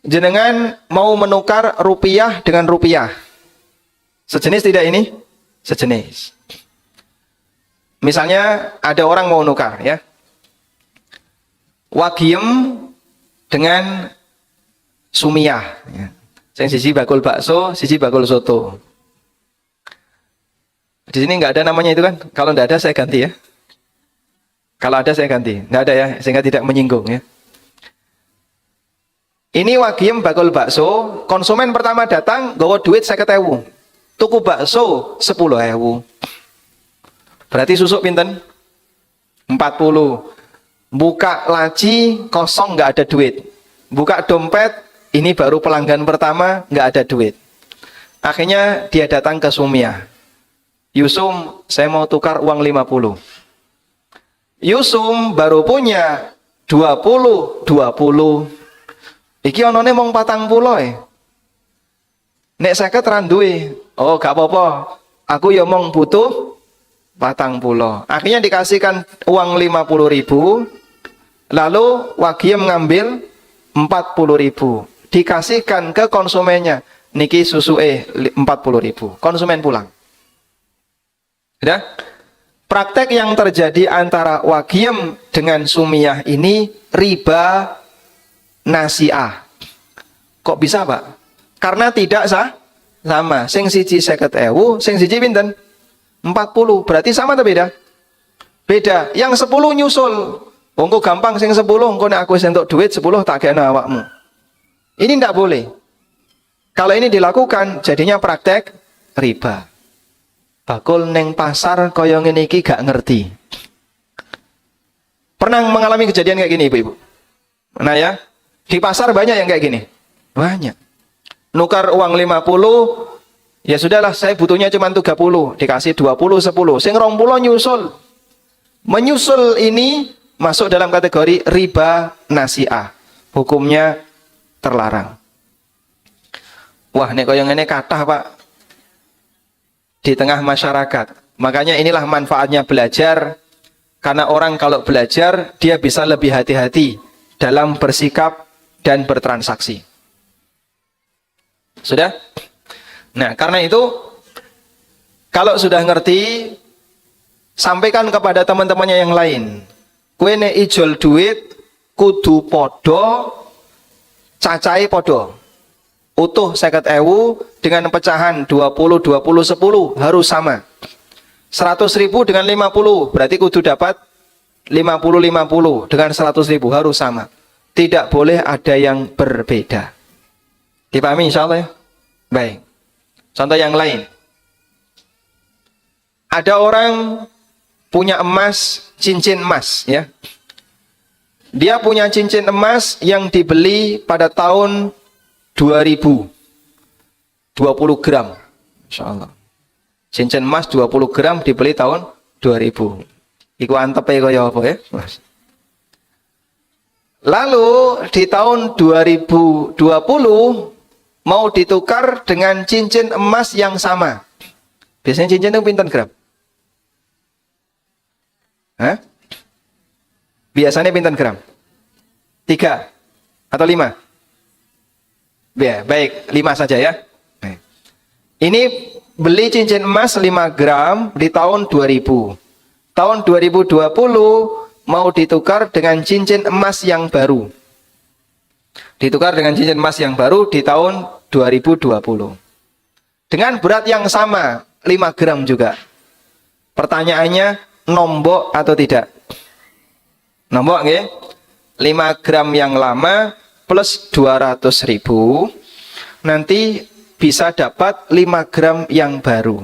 jenengan mau menukar rupiah dengan rupiah. Sejenis tidak ini? Sejenis. Misalnya ada orang mau nukar ya. Wagiem dengan sumiyah. Ya. Yang siji bakul bakso, siji bakul soto. Di sini nggak ada namanya itu kan? Kalau nggak ada saya ganti ya. Kalau ada saya ganti. Nggak ada ya, sehingga tidak menyinggung ya. Ini wagiem bakul bakso. Konsumen pertama datang, gawa duit 50.000. Tuku bakso 10.000. Berarti susuk pinten? 40. Buka laci kosong nggak ada duit. Buka dompet ini baru pelanggan pertama nggak ada duit. Akhirnya dia datang ke Sumiyah. Yusum, saya mau tukar uang 50. Yusum baru punya 20. Iki onone mong 40 Nek 50 randuwe. Oh gak apa-apa. Aku ya mong butuh 40. Akhirnya dikasihkan uang 50.000. Lalu wagiem ngambil 40.000, dikasihkan ke konsumennya. Niki susu 40.000. Konsumen pulang. Sudah? Praktek yang terjadi antara wagiem dengan sumiyah ini riba nasi'ah. Kok bisa, Pak? Karena tidak sama. Sing siji 50.000, sing siji pinten? 40. Berarti sama atau beda? Beda. Yang 10 nyusul. Engko gampang sing 10, engko nek aku wis entuk duit 10 tak gekno awakmu. Ini ndak boleh. Kalau ini dilakukan jadinya praktek riba. Bakul neng pasar kaya ngene iki gak ngerti. Pernah mengalami kejadian kayak gini Ibu-ibu? Nah ya, di pasar banyak yang kayak gini. Banyak. Nukar uang 50, ya sudahlah saya butuhnya cuma 30, dikasih 20, 10. Sing 20 nyusul. Menyusul ini masuk dalam kategori riba nasi'ah. Hukumnya terlarang. Wah, nek koyo ngene kathah, Pak. Di tengah masyarakat. Makanya inilah manfaatnya belajar, karena orang kalau belajar dia bisa lebih hati-hati dalam bersikap dan bertransaksi. Sudah? Nah, karena itu kalau sudah ngerti, sampaikan kepada teman-temannya yang lain. Kowe nek ijol duit kudu podo, cacai podo. Utuh 50.000 dengan pecahan 20, 20, 10 harus sama. 100.000 dengan 50 berarti kudu dapat 50, 50 dengan 100.000 harus sama. Tidak boleh ada yang berbeda. Dipahami insya Allah ya? Baik. Contoh yang lain. Ada orang punya emas, cincin emas ya. Dia punya cincin emas yang dibeli pada tahun 2000. 20 gram. Insya Allah. Cincin emas 20 gram dibeli tahun 2000. Iku antepe kaya apa ya? Lalu di tahun 2020 mau ditukar dengan cincin emas yang sama. Biasanya cincin itu pinten gram? Hah? Biasanya pinten gram? 3 atau 5? Ya, baik, 5 saja ya. Ini beli cincin emas 5 gram di tahun 2000. Tahun 2020 mau ditukar dengan cincin emas yang baru. Ditukar dengan cincin emas yang baru di tahun 2020. Dengan berat yang sama, 5 gram juga. Pertanyaannya, nombok atau tidak? Nombok nggih? 5 gram yang lama plus 200.000 nanti bisa dapat 5 gram yang baru.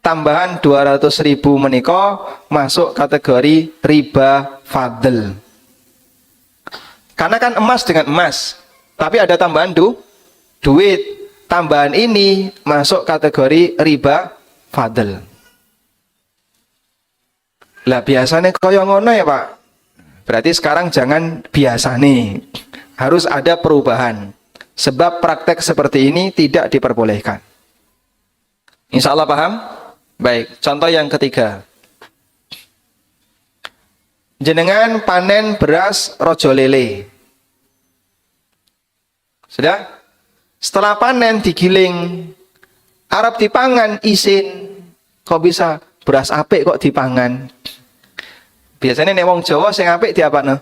Tambahan 200.000 menika masuk kategori riba fadl. Karena kan emas dengan emas, tapi ada tambahan duit. Tambahan ini masuk kategori riba fadl. Lah biasanya kaya ngono ya Pak. Berarti sekarang jangan biasa nih. Harus ada perubahan. Sebab praktek seperti ini tidak diperbolehkan. Insya Allah paham? Baik, contoh yang ketiga. Jenengan panen beras rojo lele. Sudah? Setelah panen digiling, arep dipangan isin. Kok bisa beras apik kok dipangan? Biasanya nek wong Jawa sing apik diapakno?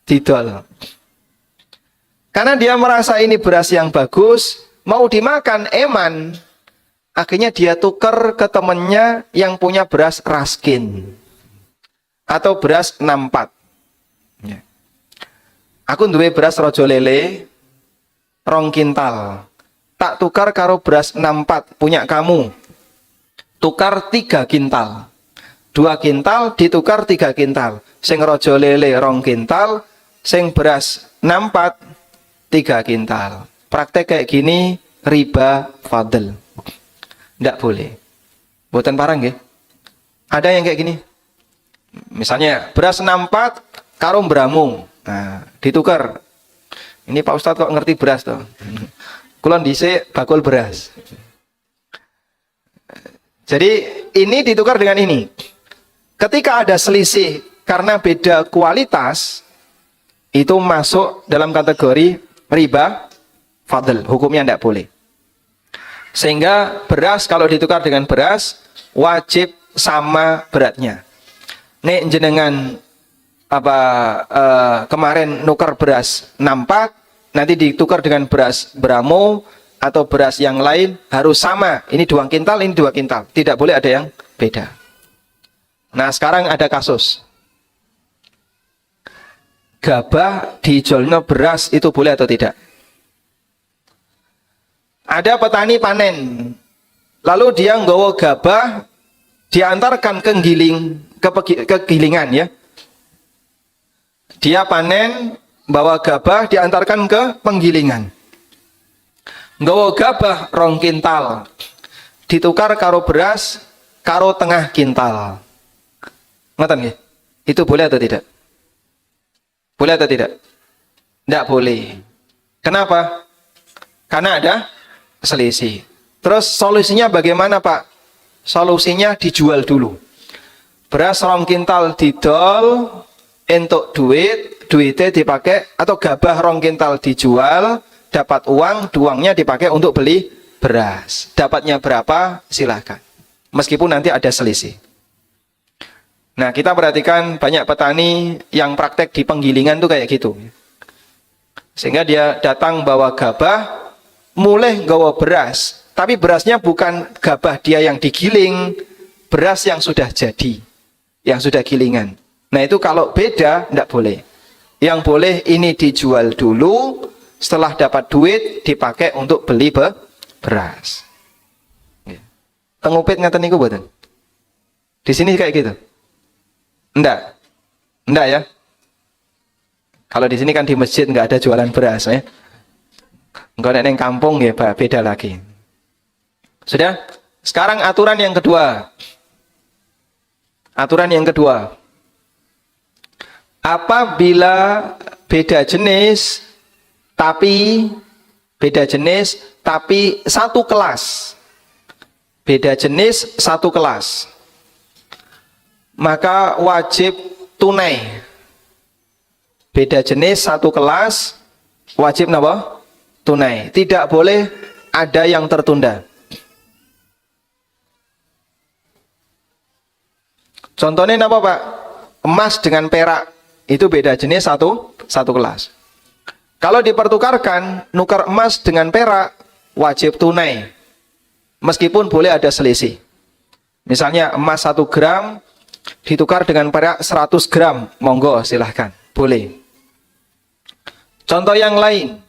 Didol. Karena dia merasa ini beras yang bagus, mau dimakan eman. Akhirnya dia tuker ke temennya yang punya beras raskin. Atau beras 64. Ya. Aku duwe beras rojo lele 2 kintal. Tak tukar karo beras 64 punya kamu. Tukar 3 kintal. 2 kintal ditukar 3 kintal. Sing rojo lele 2 kintal, sing beras 64 3 kintal. Praktek kayak gini riba fadl. Tidak boleh. Buatan parang nggih. Ada yang kayak gini. Misalnya beras 64 karo bramung. Nah, ditukar. Ini Pak Ustadz kok ngerti beras toh? Kulon dhisik bakul beras. Jadi ini ditukar dengan ini. Ketika ada selisih karena beda kualitas, itu masuk dalam kategori riba fadl. Hukumnya tidak boleh. Sehingga beras kalau ditukar dengan beras wajib sama beratnya. Nek jenengan kemarin nukar beras 64, nanti ditukar dengan beras bramo atau beras yang lain harus sama. Ini 2 kintal, ini 2 kintal. Tidak boleh ada yang beda. Nah sekarang ada kasus gabah dijualnya beras, itu boleh atau tidak? Ada petani panen, lalu dia nggawa gabah diantarkan ke gilingan ya. Dia panen bawa gabah diantarkan ke penggilingan. Nggawa gabah 2 kintal ditukar karo beras karo tengah kintal. Ngoten nggih? Itu boleh atau tidak? Boleh atau tidak? Tidak boleh. Kenapa? Karena ada selisih. Terus solusinya bagaimana, Pak? Solusinya dijual dulu. Beras 2 kintal didol entuk duitnya dipakai, atau gabah 2 kintal dijual, dapat uangnya dipakai untuk beli beras. Dapatnya berapa? Silahkan. Meskipun nanti ada selisih. Nah, kita perhatikan banyak petani yang praktek di penggilingan tuh kayak gitu. Sehingga dia datang bawa gabah, mulai bawa beras. Tapi berasnya bukan gabah dia yang digiling, beras yang sudah jadi, yang sudah gilingan. Nah, itu kalau beda, tidak boleh. Yang boleh ini dijual dulu, setelah dapat duit, dipakai untuk beli beras. Tengupit ngaten niku mboten? Di sini kayak gitu? Enggak ya. Kalau di sini kan di masjid enggak ada jualan beras ya. Engko nek ning kampung ya beda lagi. Sudah? Sekarang aturan yang kedua. Aturan yang kedua. Apabila beda jenis tapi satu kelas. Beda jenis satu kelas. Maka wajib tunai. Beda jenis satu kelas, wajib napa? Tunai. Tidak boleh ada yang tertunda. Contohnya napa, Pak? Emas dengan perak itu beda jenis satu kelas. Kalau dipertukarkan, nukar emas dengan perak wajib tunai. Meskipun boleh ada selisih. Misalnya emas 1 gram ditukar dengan perak 100 gram, monggo silahkan, boleh. Contoh yang lain,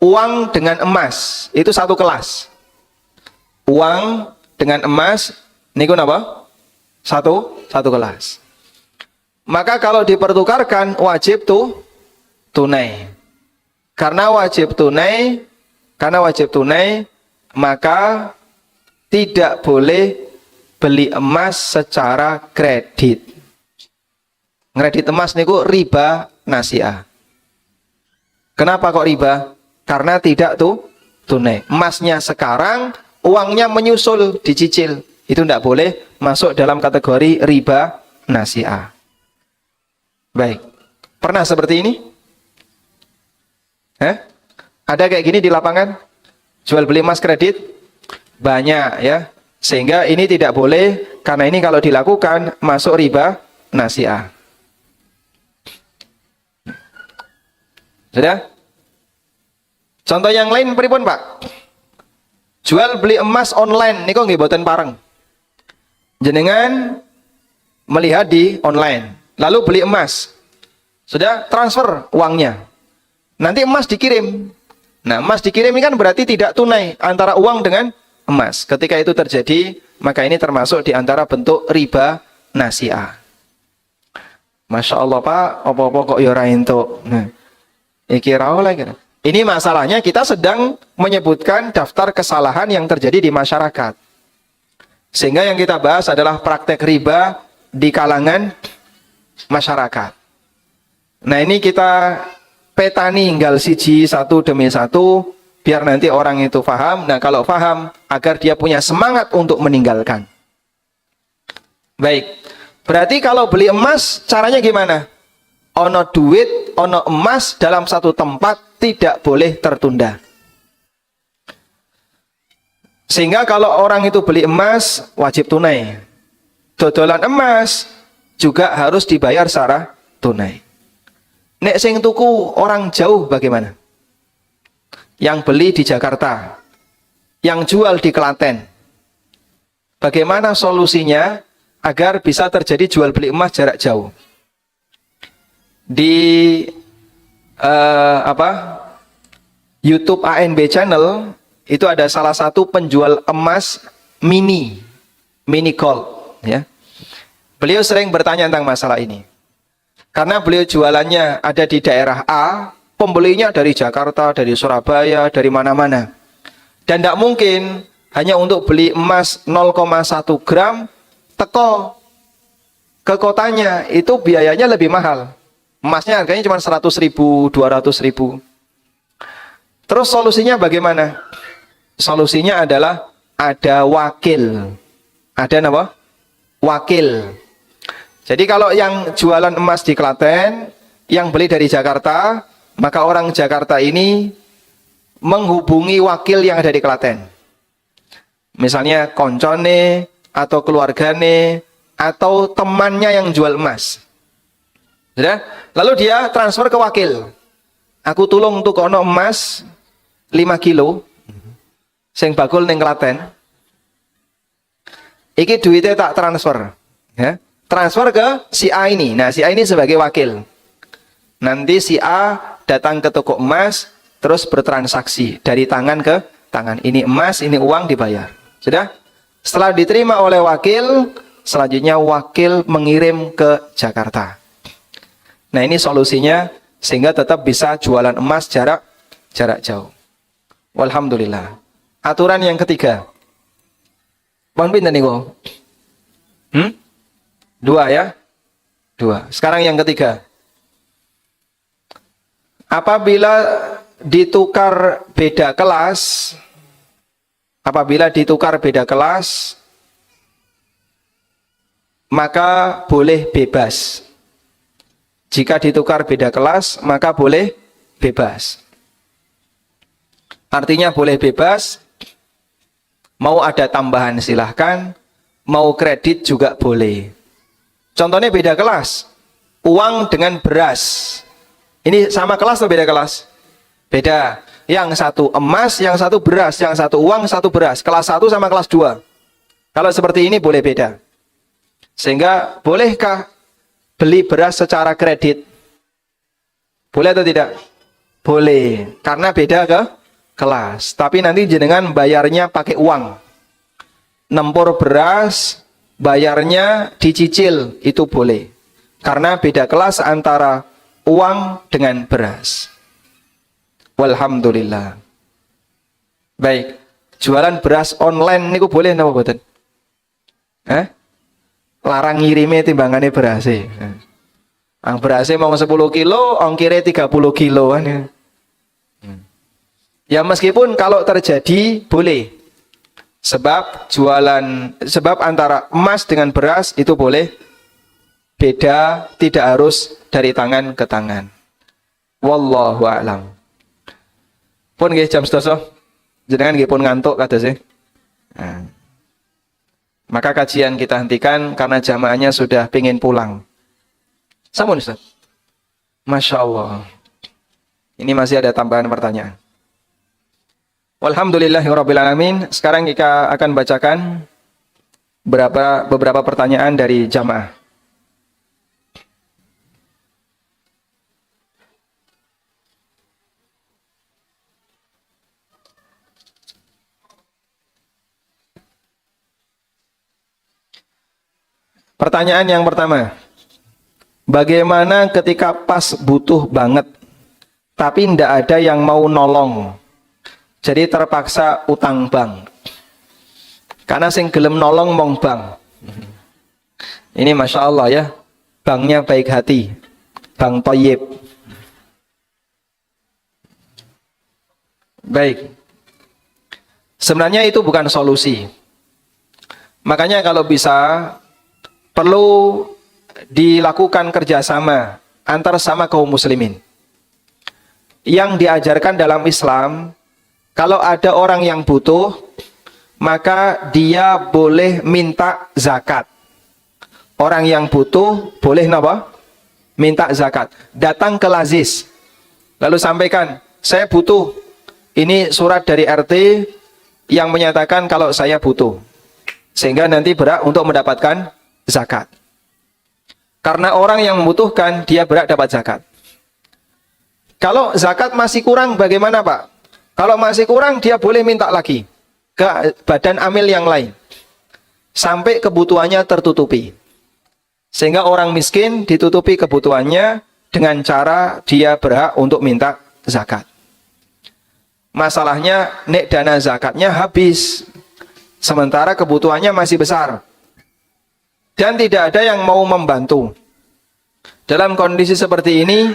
uang dengan emas itu satu kelas. Uang dengan emas niku napa? Satu kelas. Maka kalau dipertukarkan wajib tunai. Karena wajib tunai, maka tidak boleh beli emas secara kredit. Kredit emas niku riba nasiah. Kenapa kok riba? Karena tidak tunai. Emasnya sekarang, uangnya menyusul dicicil. Itu tidak boleh masuk dalam kategori riba nasiah. Baik. Pernah seperti ini? Ada kayak gini di lapangan? Jual beli emas kredit? Banyak ya. Sehingga ini tidak boleh, karena ini kalau dilakukan masuk riba nasiah. Sudah? Contoh yang lain pripun, Pak? Jual beli emas online niku nggih boten pareng. Jenengan melihat di online, lalu beli emas. Sudah transfer uangnya. Nanti emas dikirim. Nah, emas dikirim ini kan berarti tidak tunai antara uang dengan emas. Ketika itu terjadi, maka ini termasuk di antara bentuk riba nasiah. Masya Allah, Pak, apa-apa kok ya ora entuk. Nah, iki ra oleh. Ini masalahnya kita sedang menyebutkan daftar kesalahan yang terjadi di masyarakat. Sehingga yang kita bahas adalah praktek riba di kalangan masyarakat. Nah, ini kita petani nggal siji satu demi satu, biar nanti orang itu paham. Nah, kalau paham, agar dia punya semangat untuk meninggalkan. Baik, berarti kalau beli emas, caranya gimana? Ono duit, ono emas dalam satu tempat, tidak boleh tertunda. Sehingga kalau orang itu beli emas, wajib tunai. Dodolan emas juga harus dibayar secara tunai. Nek sing tuku orang jauh bagaimana? Yang beli di Jakarta, yang jual di Klaten. Bagaimana solusinya agar bisa terjadi jual beli emas jarak jauh? Di YouTube ANB Channel itu ada salah satu penjual emas mini gold, ya. Beliau sering bertanya tentang masalah ini. Karena beliau jualannya ada di daerah A, pembelinya dari Jakarta, dari Surabaya, dari mana-mana. Dan tidak mungkin hanya untuk beli emas 0,1 gram, teko ke kotanya, itu biayanya lebih mahal. Emasnya harganya cuma 100.000, 200.000. Terus solusinya bagaimana? Solusinya adalah ada wakil. Ada apa? Wakil. Jadi kalau yang jualan emas di Klaten, yang beli dari Jakarta, maka orang Jakarta ini menghubungi wakil yang ada di Klaten. Misalnya koncone, atau keluargane, atau temannya yang jual emas. Sudah? Lalu dia transfer ke wakil. Aku tulung untuk ono emas 5 kilo sing bakul ning Klaten. Iki duitnya tak transfer, ya. Transfer ke si A ini. Nah, si A ini sebagai wakil. Nanti si A datang ke toko emas terus bertransaksi dari tangan ke tangan. Ini emas, ini uang dibayar. Sudah? Setelah diterima oleh wakil, selanjutnya wakil mengirim ke Jakarta. Nah, ini solusinya sehingga tetap bisa jualan emas jarak jauh. Walhamdulillah. Aturan yang ketiga. Pon pinten niku? 2 ya? 2. Sekarang yang ketiga. Apabila ditukar beda kelas, maka boleh bebas. Jika ditukar beda kelas, maka boleh bebas. Artinya boleh bebas, mau ada tambahan silahkan, mau kredit juga boleh. Contohnya beda kelas, uang dengan beras. Ini sama kelas atau beda kelas? Beda. Yang satu emas, yang satu beras, yang satu uang, satu beras. Kelas 1 sama kelas 2. Kalau seperti ini boleh beda. Sehingga bolehkah beli beras secara kredit? Boleh atau tidak? Boleh. Karena beda ke kelas. Tapi nanti jenengan bayarnya pakai uang. Nempur beras, bayarnya dicicil, itu boleh. Karena beda kelas antara uang dengan beras. Walhamdulillah. Baik. Jualan beras online niku boleh napa mboten? Larang ngirime timbangane berase. Ang berase mau 10 kilo, ongkire 30 kilo kan ya. Ya meskipun kalau terjadi boleh. Sebab antara emas dengan beras itu boleh beda, tidak harus dari tangan ke tangan. Wallahu a'lam. Pun nggih jam 12. Jenengan nggih pun ngantuk kados e. Maka kajian kita hentikan karena jamaahnya sudah pengen pulang. Sampun Ustaz. Masya Allah. Ini masih ada tambahan pertanyaan. Walhamdulillahirrabbilalamin. Sekarang kita akan bacakan beberapa pertanyaan dari jamaah. Pertanyaan yang pertama, bagaimana ketika pas butuh banget, tapi tidak ada yang mau nolong, jadi terpaksa utang bank, karena sing gelem nolong mong bank. Ini Masya Allah ya, banknya baik hati, Bank Thayyib. Baik, sebenarnya itu bukan solusi. Makanya kalau bisa, perlu dilakukan kerjasama antar sama kaum muslimin. Yang diajarkan dalam Islam, kalau ada orang yang butuh, maka dia boleh minta zakat. Orang yang butuh boleh apa? Minta zakat. Datang ke Lazis, lalu sampaikan, saya butuh. Ini surat dari RT yang menyatakan kalau saya butuh. Sehingga nanti berhak untuk mendapatkan zakat. Karena orang yang membutuhkan, dia berhak dapat zakat. Kalau zakat masih kurang, bagaimana Pak? Kalau masih kurang, dia boleh minta lagi ke badan amil yang lain. Sampai kebutuhannya tertutupi. Sehingga orang miskin ditutupi kebutuhannya dengan cara dia berhak untuk minta zakat. Masalahnya, nek dana zakatnya habis. Sementara kebutuhannya masih besar. Dan tidak ada yang mau membantu. Dalam kondisi seperti ini,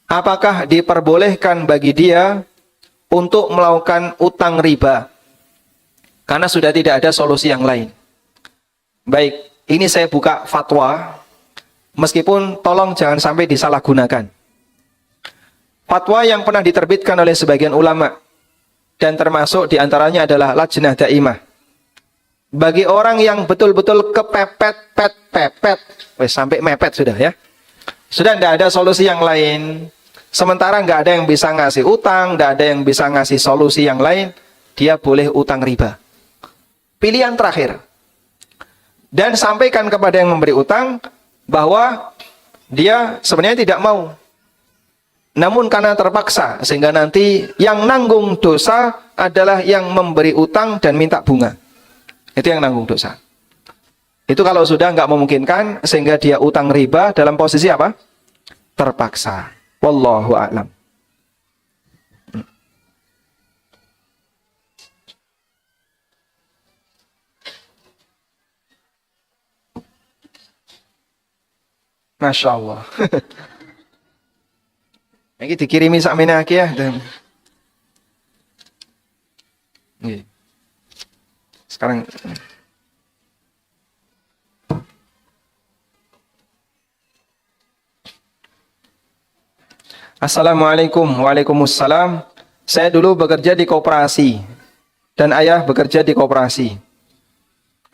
apakah diperbolehkan bagi dia untuk melakukan utang riba karena sudah tidak ada solusi yang lain. Baik, ini saya buka fatwa, meskipun tolong jangan sampai disalahgunakan. Fatwa yang pernah diterbitkan oleh sebagian ulama, dan termasuk diantaranya adalah Lajnah Daimah. Bagi orang yang betul-betul kepepet, sampai mepet sudah ya. Sudah tidak ada solusi yang lain. Sementara nggak ada yang bisa ngasih utang, nggak ada yang bisa ngasih solusi yang lain, dia boleh utang riba. Pilihan terakhir. Dan sampaikan kepada yang memberi utang bahwa dia sebenarnya tidak mau. Namun karena terpaksa, sehingga nanti yang nanggung dosa adalah yang memberi utang dan minta bunga. Itu yang nanggung dosa. Itu kalau sudah nggak memungkinkan, sehingga dia utang riba dalam posisi apa? Terpaksa. Wallahu a'lam. Masya Allah. Ini dikirimi sakmene akeh ya. Sekarang Assalamualaikum. Waalaikumsalam. Saya dulu bekerja di koperasi dan ayah bekerja di koperasi.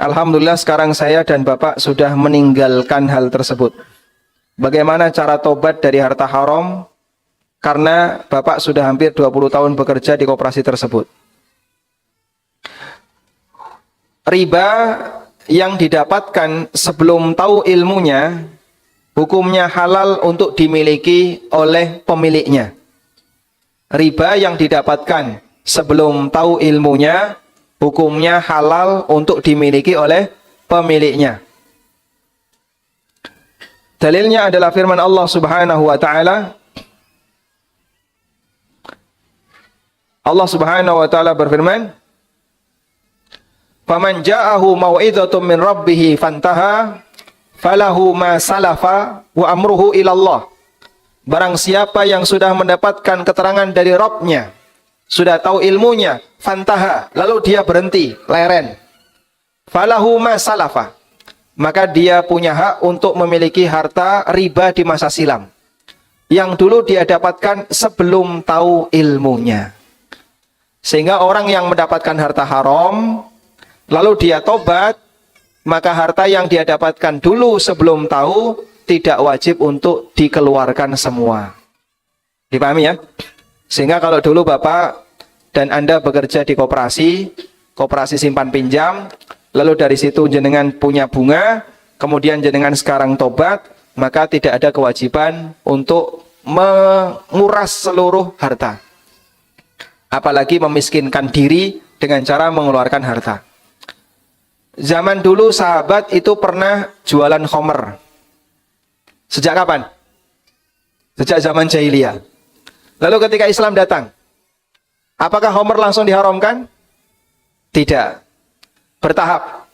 Alhamdulillah sekarang saya dan bapak sudah meninggalkan hal tersebut. Bagaimana cara tobat dari harta haram? Karena bapak sudah hampir 20 tahun bekerja di koperasi tersebut. Riba yang didapatkan sebelum tahu ilmunya, hukumnya halal untuk dimiliki oleh pemiliknya. Riba yang didapatkan sebelum tahu ilmunya, hukumnya halal untuk dimiliki oleh pemiliknya. Dalilnya adalah firman Allah Subhanahu wa taala. Allah Subhanahu wa taala berfirman, "Faman ja'ahu mau'izatun min rabbih fantaha, falahu ma salafa wa amruhu ilallah." Barang siapa yang sudah mendapatkan keterangan dari Rabb-nya, sudah tahu ilmunya, fantaha, lalu dia berhenti, leren. Falahu ma salafa. Maka dia punya hak untuk memiliki harta riba di masa silam, yang dulu dia dapatkan sebelum tahu ilmunya. Sehingga orang yang mendapatkan harta haram, lalu dia tobat, maka harta yang dia dapatkan dulu sebelum tahu tidak wajib untuk dikeluarkan semua. Dipahami ya? Sehingga kalau dulu Bapak dan Anda bekerja di koperasi simpan pinjam, lalu dari situ jenengan punya bunga, kemudian jenengan sekarang tobat, maka tidak ada kewajiban untuk menguras seluruh harta. Apalagi memiskinkan diri dengan cara mengeluarkan harta. Zaman dulu sahabat itu pernah jualan khamr. Sejak kapan? Sejak zaman jahiliyah. Lalu ketika Islam datang, apakah khamr langsung diharamkan? Tidak. Bertahap.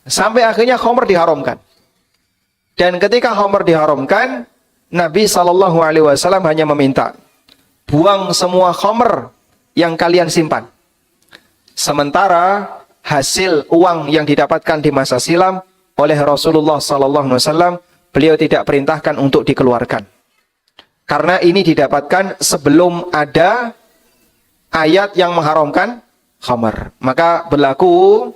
Sampai akhirnya khamr diharamkan. Dan ketika khamr diharamkan, Nabi SAW hanya meminta, buang semua khamr yang kalian simpan. Sementara hasil uang yang didapatkan di masa silam oleh Rasulullah SAW, beliau tidak perintahkan untuk dikeluarkan. Karena ini didapatkan sebelum ada ayat yang mengharamkan khamr. Maka berlaku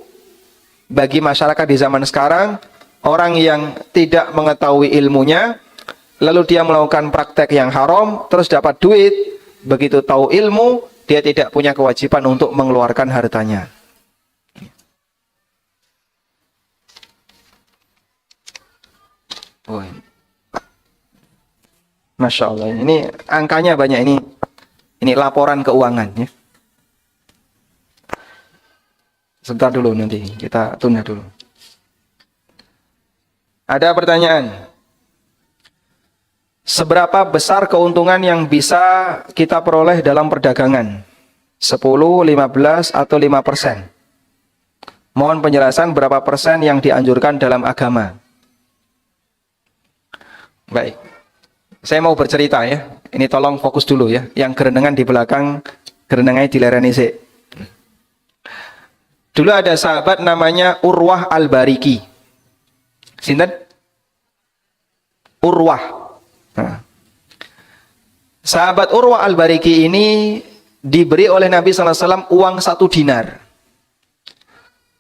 bagi masyarakat di zaman sekarang, orang yang tidak mengetahui ilmunya, lalu dia melakukan praktek yang haram, terus dapat duit. Begitu tahu ilmu, dia tidak punya kewajiban untuk mengeluarkan hartanya. Oh, Masya Allah, ini angkanya banyak ini. Ini laporan keuangan ya. Sebentar dulu, nanti kita tunda dulu. Ada pertanyaan? Seberapa besar keuntungan yang bisa kita peroleh dalam perdagangan? 10, 15, atau 5%? Mohon penjelasan berapa persen yang dianjurkan dalam agama. Baik, saya mau bercerita ya. Ini tolong fokus dulu ya. Yang gerendengan di belakang Gerenangai dilereni sik. Dulu ada sahabat namanya Urwah Al-Bariki. Sinten? Urwah. Nah. Sahabat Urwah Al-Bariki ini diberi oleh Nabi SAW uang 1 dinar.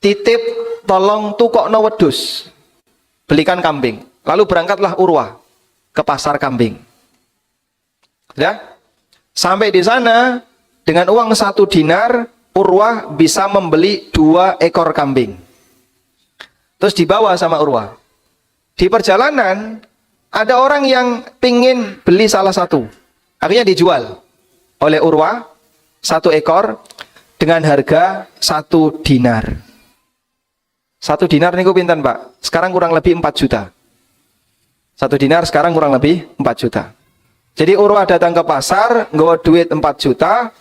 Titip tolong tukokno wedhus. Belikan kambing. Lalu berangkatlah Urwah ke pasar kambing. Ya? Sampai di sana dengan uang 1 dinar, Urwah bisa membeli 2 ekor kambing. Terus dibawa sama Urwah. Di perjalanan ada orang yang pingin beli salah satu. Akhirnya dijual oleh Urwah 1 ekor dengan harga 1 dinar. 1 dinar niku pinten, Pak? Sekarang kurang lebih 4 juta. 1 dinar sekarang kurang lebih 4 juta. Jadi Urwah datang ke pasar, nggawa duit 4 juta,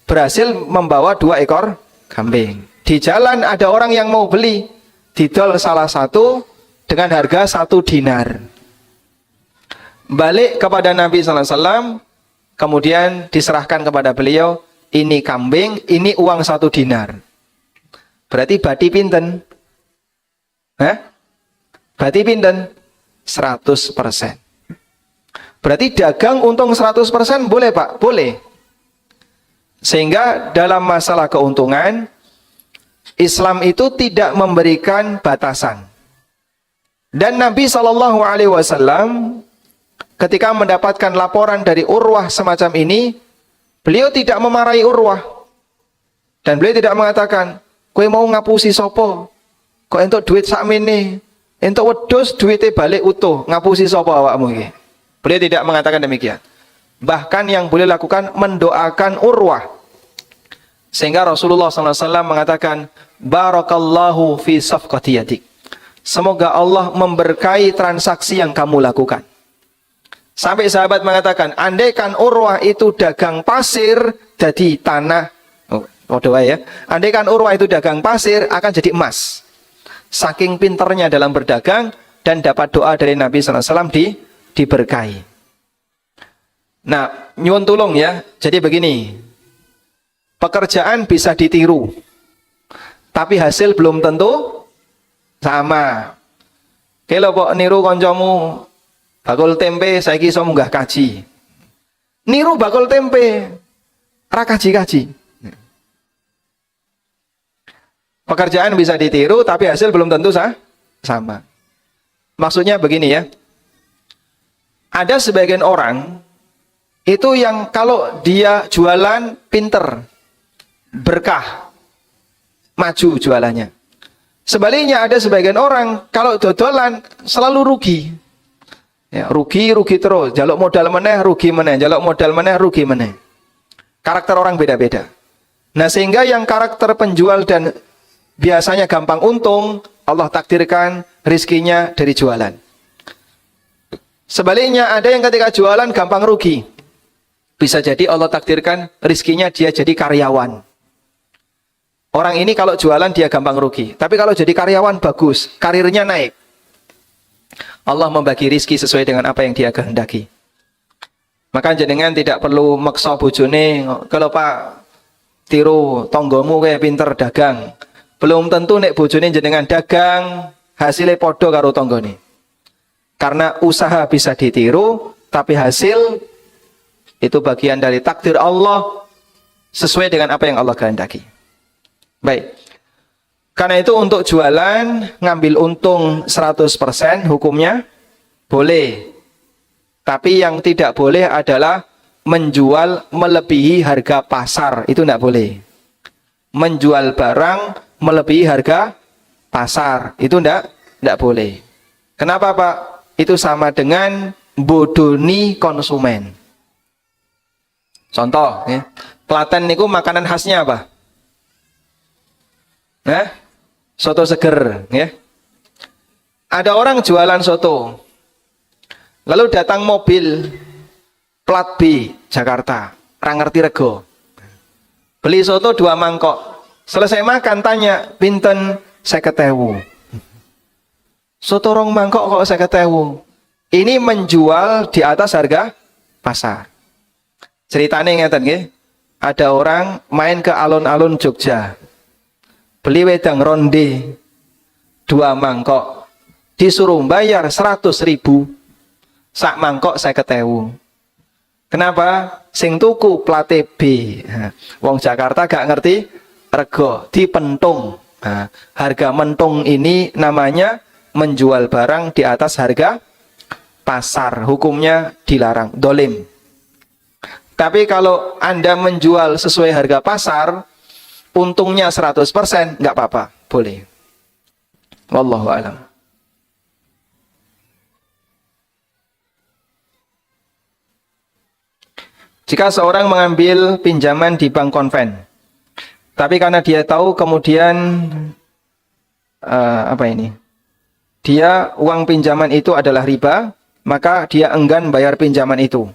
berhasil membawa 2 ekor kambing. Di jalan ada orang yang mau beli, didol salah satu dengan harga 1 dinar. Balik kepada Nabi SAW, kemudian diserahkan kepada beliau, ini kambing, ini uang 1 dinar. Berarti bati pinten? Berarti pinten? 100%. Berarti dagang untung 100% boleh, Pak? Boleh. Sehingga dalam masalah keuntungan, Islam itu tidak memberikan batasan. Dan Nabi SAW ketika mendapatkan laporan dari Urwah semacam ini, beliau tidak memarahi Urwah. Dan beliau tidak mengatakan, kowe mau ngapusi sopo? Kok entuk duit sakmene? Entuk wedhus duitnya balik utuh, ngapusi sopo awakmu iki? Beliau tidak mengatakan demikian. Bahkan yang boleh lakukan mendoakan Urwah. Sehingga Rasulullah SAW mengatakan, Barakallahu fi safqati yadik. Semoga Allah memberkahi transaksi yang kamu lakukan. Sampai sahabat mengatakan, andaikan Urwah itu dagang pasir jadi tanah. Ya. Andaikan Urwah itu dagang pasir akan jadi emas. Saking pinternya dalam berdagang dan dapat doa dari Nabi SAW diberkahi. Nah, nyuwun tulung ya. Jadi begini, pekerjaan bisa ditiru, tapi hasil belum tentu sama. Kalau kok niru koncomu bakul tempe, saiki iso munggah kaji. Niru bakul tempe, ra kaji-kaji. Pekerjaan bisa ditiru, tapi hasil belum tentu sama. Maksudnya begini ya. Ada sebagian orang itu yang kalau dia jualan pinter, berkah, maju jualannya. Sebaliknya ada sebagian orang kalau dodolan selalu rugi. Ya, rugi terus, jaluk modal meneh, rugi meneh, jaluk modal meneh, rugi meneh. Karakter orang beda-beda. Nah, sehingga yang karakter penjual dan biasanya gampang untung, Allah takdirkan rizkinya dari jualan. Sebaliknya ada yang ketika jualan gampang rugi. Bisa jadi Allah takdirkan rizkinya dia jadi karyawan. Orang ini kalau jualan dia gampang rugi. Tapi kalau jadi karyawan bagus, karirnya naik. Allah membagi rizki sesuai dengan apa yang dia kehendaki. Maka jenengan tidak perlu maksa bojone, kalau Pak tiru tonggomu kayak pinter dagang. Belum tentu nek bojone jenengan dagang hasilnya podo karo tonggone. Karena usaha bisa ditiru, tapi hasil itu bagian dari takdir Allah sesuai dengan apa yang Allah kehendaki. Baik. Karena itu untuk jualan ngambil untung 100% hukumnya boleh. Tapi yang tidak boleh adalah menjual melebihi harga pasar, itu tidak boleh. Menjual barang melebihi harga pasar, itu tidak boleh. Kenapa, Pak? Itu sama dengan bodoni konsumen. Contoh, ya. Klaten niku makanan khasnya apa? Soto seger, ya. Ada orang jualan soto. Lalu datang mobil plat B Jakarta, ra ngerti rego. Beli soto 2 mangkok. Selesai makan tanya, pinten 50.000. Soto 2 mangkok kok 50.000. Ini menjual di atas harga pasar. Ceritanya ngeten nggih. ada orang main ke alun-alun Jogja, beli wedang ronde 2 mangkok, disuruh bayar 100.000, sak mangkok 50.000. Kenapa? Sing tuku plate B. Wong Jakarta gak ngerti rego, dipentung. Nah, harga mentung ini namanya menjual barang di atas harga pasar. Hukumnya dilarang, dolim. Tapi kalau Anda menjual sesuai harga pasar, untungnya 100%, nggak apa-apa, boleh. Wallahu a'lam. Jika seorang mengambil pinjaman di bank konven, tapi karena dia tahu kemudian dia uang pinjaman itu adalah riba, maka dia enggan bayar pinjaman itu.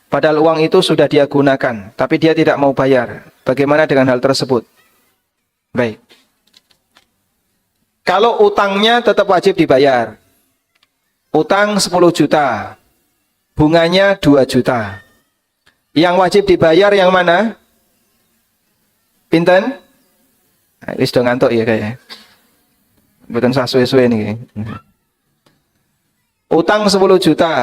Padahal uang itu sudah dia gunakan, tapi dia tidak mau bayar. Bagaimana dengan hal tersebut? Baik. Kalau utangnya tetap wajib dibayar. Utang 10 juta, bunganya 2 juta. Yang wajib dibayar yang mana? Pinten? Wis do ngantuk ya kayaknya. Mboten sah suwe-suwe niki. Utang 10 juta.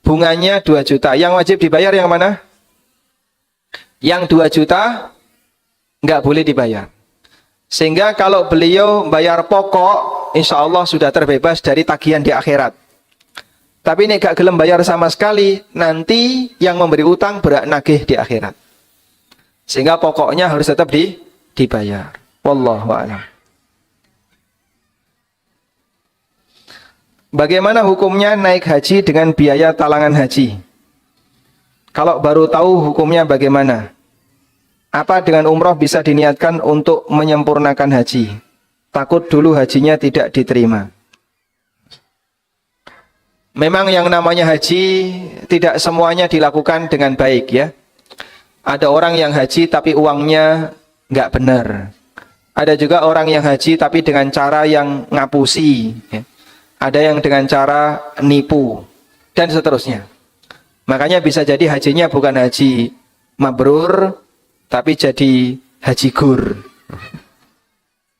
Bunganya 2 juta. Yang wajib dibayar yang mana? Yang 2 juta enggak boleh dibayar. Sehingga kalau beliau bayar pokok, insya Allah sudah terbebas dari tagihan di akhirat. Tapi ini gak gelem bayar sama sekali, nanti yang memberi utang berak nagih di akhirat. Sehingga pokoknya harus tetap dibayar. Wallahu a'lam. Bagaimana hukumnya naik haji dengan biaya talangan haji? Kalau baru tahu hukumnya bagaimana? Apa dengan umroh bisa diniatkan untuk menyempurnakan haji? Takut dulu hajinya tidak diterima. Memang yang namanya haji tidak semuanya dilakukan dengan baik ya. Ada orang yang haji tapi uangnya nggak benar. Ada juga orang yang haji tapi dengan cara yang ngapusi ya. Ada yang dengan cara nipu dan seterusnya. Makanya bisa jadi hajinya bukan haji mabrur tapi jadi haji gur.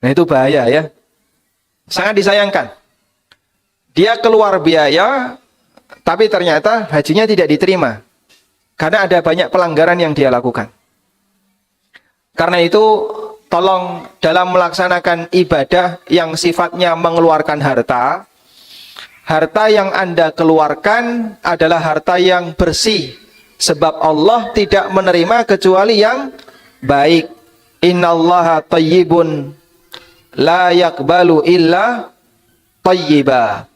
Nah itu bahaya ya. Sangat disayangkan. Dia keluar biaya tapi ternyata hajinya tidak diterima. Karena ada banyak pelanggaran yang dia lakukan. Karena itu tolong dalam melaksanakan ibadah yang sifatnya mengeluarkan harta, harta yang Anda keluarkan adalah harta yang bersih. Sebab Allah tidak menerima kecuali yang baik. Innallaha thayyibun la yaqbalu illa thayyiba.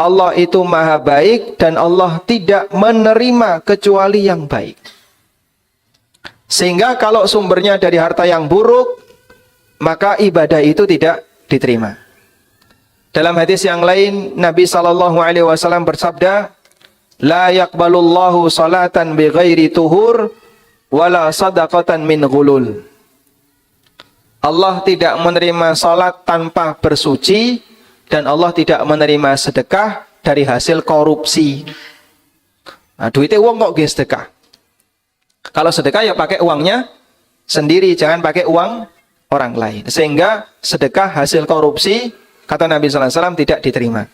Allah itu maha baik dan Allah tidak menerima kecuali yang baik. Sehingga kalau sumbernya dari harta yang buruk, maka ibadah itu tidak diterima. Dalam hadis yang lain, Nabi SAW bersabda, La yaqbalullahu salatan bi ghairi tuhur, wala sadaqatan min ghulul. Allah tidak menerima salat tanpa bersuci, dan Allah tidak menerima sedekah dari hasil korupsi. Nah, duitnya uang kok gak sedekah? Kalau sedekah ya pakai uangnya sendiri, jangan pakai uang orang lain. Sehingga sedekah hasil korupsi, kata Nabi SAW, tidak diterima.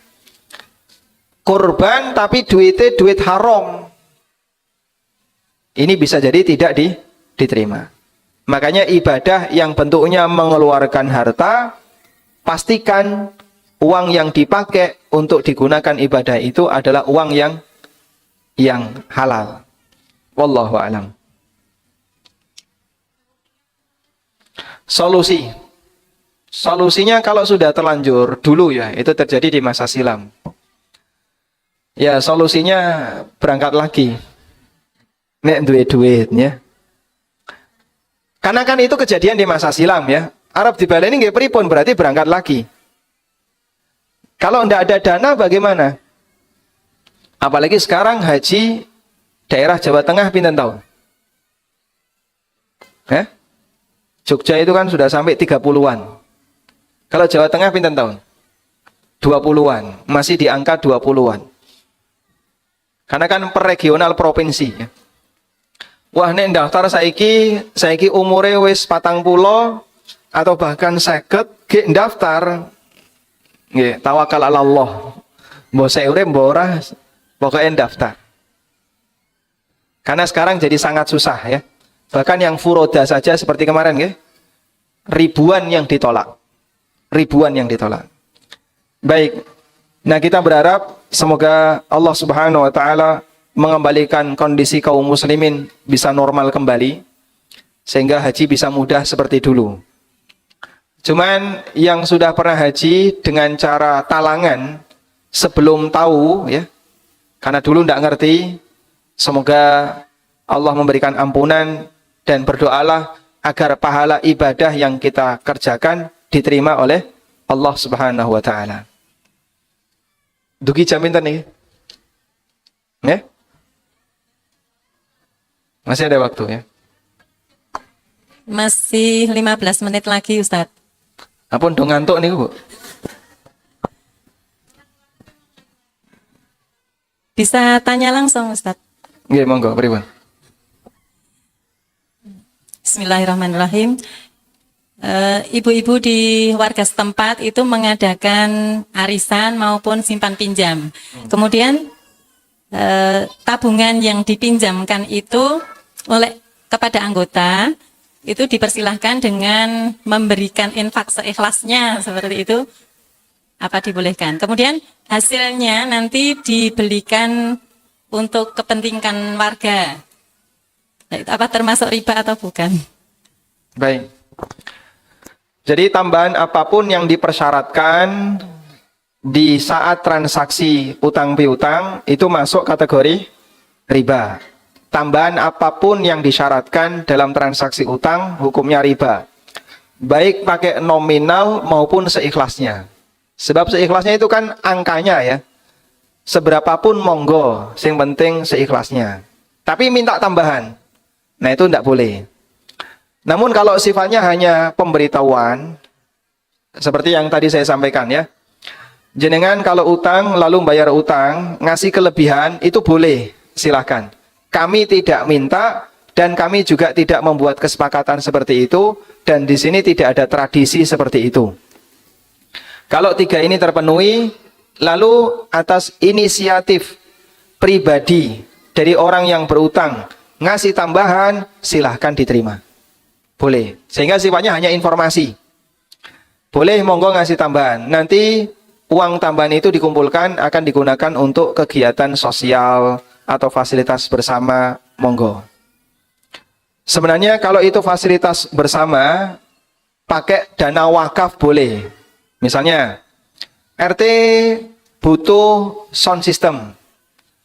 Kurban tapi duitnya duit haram, ini bisa jadi tidak diterima. Makanya ibadah yang bentuknya mengeluarkan harta, pastikan uang yang dipakai untuk digunakan ibadah itu adalah uang yang halal. Wallahu a'lam. Solusinya kalau sudah terlanjur dulu ya, itu terjadi di masa silam. Ya solusinya berangkat lagi. Nek duit ya. Karena kan itu kejadian di masa silam ya. Arab dibaleni nggih pripun, berarti berangkat lagi. Kalau tidak ada dana bagaimana? Apalagi sekarang haji daerah Jawa Tengah pinten tahun? Jogja itu kan sudah sampai 30-an. Kalau Jawa Tengah pinten tahun? 20-an, masih di angka 20-an. Karena kan per regional provinsi ya. Wah nek daftar saiki umure wis 40 atau bahkan 50 gek daftar. Nggih, tawakal ala Allah. Mbok sik urip mbok ora pokoke daftar. Karena sekarang jadi sangat susah ya. Bahkan yang furoda saja seperti kemarin ya. Ribuan yang ditolak. Ribuan yang ditolak. Baik. Nah, kita berharap semoga Allah Subhanahu wa taala mengembalikan kondisi kaum muslimin bisa normal kembali sehingga haji bisa mudah seperti dulu. Cuman yang sudah pernah haji dengan cara talangan sebelum tahu ya, karena dulu tidak ngerti, semoga Allah memberikan ampunan dan berdoalah agar pahala ibadah yang kita kerjakan diterima oleh Allah Subhanahu wa taala. Dugi jam pinten nih? Ya? Masih ada waktu ya? Masih 15 menit lagi, Ustadz. Ampun dong ngantuk nih, Bu. Bisa tanya langsung, Ustadz. Nggih, monggo, pripun? Bismillahirrahmanirrahim. Ibu-ibu di warga setempat itu mengadakan arisan maupun simpan pinjam. Kemudian tabungan yang dipinjamkan itu kepada anggota itu dipersilahkan dengan memberikan infak seikhlasnya seperti itu, apa dibolehkan. Kemudian hasilnya nanti dibelikan untuk kepentingan warga. Nah, itu apa termasuk riba atau bukan? Baik. Jadi tambahan apapun yang dipersyaratkan di saat transaksi utang piutang itu masuk kategori riba. Tambahan apapun yang disyaratkan dalam transaksi utang hukumnya riba. Baik pakai nominal maupun seikhlasnya. Sebab seikhlasnya itu kan angkanya ya. Seberapapun monggo, yang penting seikhlasnya. Tapi minta tambahan. Nah itu tidak boleh. Namun kalau sifatnya hanya pemberitahuan, seperti yang tadi saya sampaikan ya. Jenengan kalau utang lalu bayar utang, ngasih kelebihan itu boleh, silahkan. Kami tidak minta dan kami juga tidak membuat kesepakatan seperti itu dan di sini tidak ada tradisi seperti itu. Kalau tiga ini terpenuhi, lalu atas inisiatif pribadi dari orang yang berutang ngasih tambahan, silahkan diterima. Boleh. Sehingga sifatnya hanya informasi. Boleh monggo ngasih tambahan. Nanti uang tambahan itu dikumpulkan akan digunakan untuk kegiatan sosial atau fasilitas bersama, monggo. Sebenarnya kalau itu fasilitas bersama, pakai dana wakaf boleh. Misalnya, RT butuh sound system,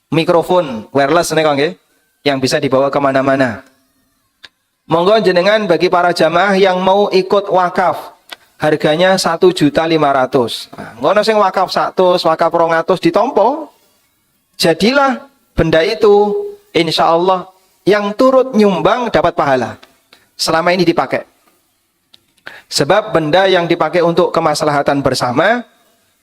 mikrofon wireless yang bisa dibawa kemana-mana. Monggo jenengan bagi para jamaah yang mau ikut wakaf, harganya 1.500.000. Ngono sing wakaf 100, wakaf 200 ditompo. Jadilah benda itu, insya Allah yang turut nyumbang dapat pahala. Selama ini dipakai. Sebab benda yang dipakai untuk kemaslahatan bersama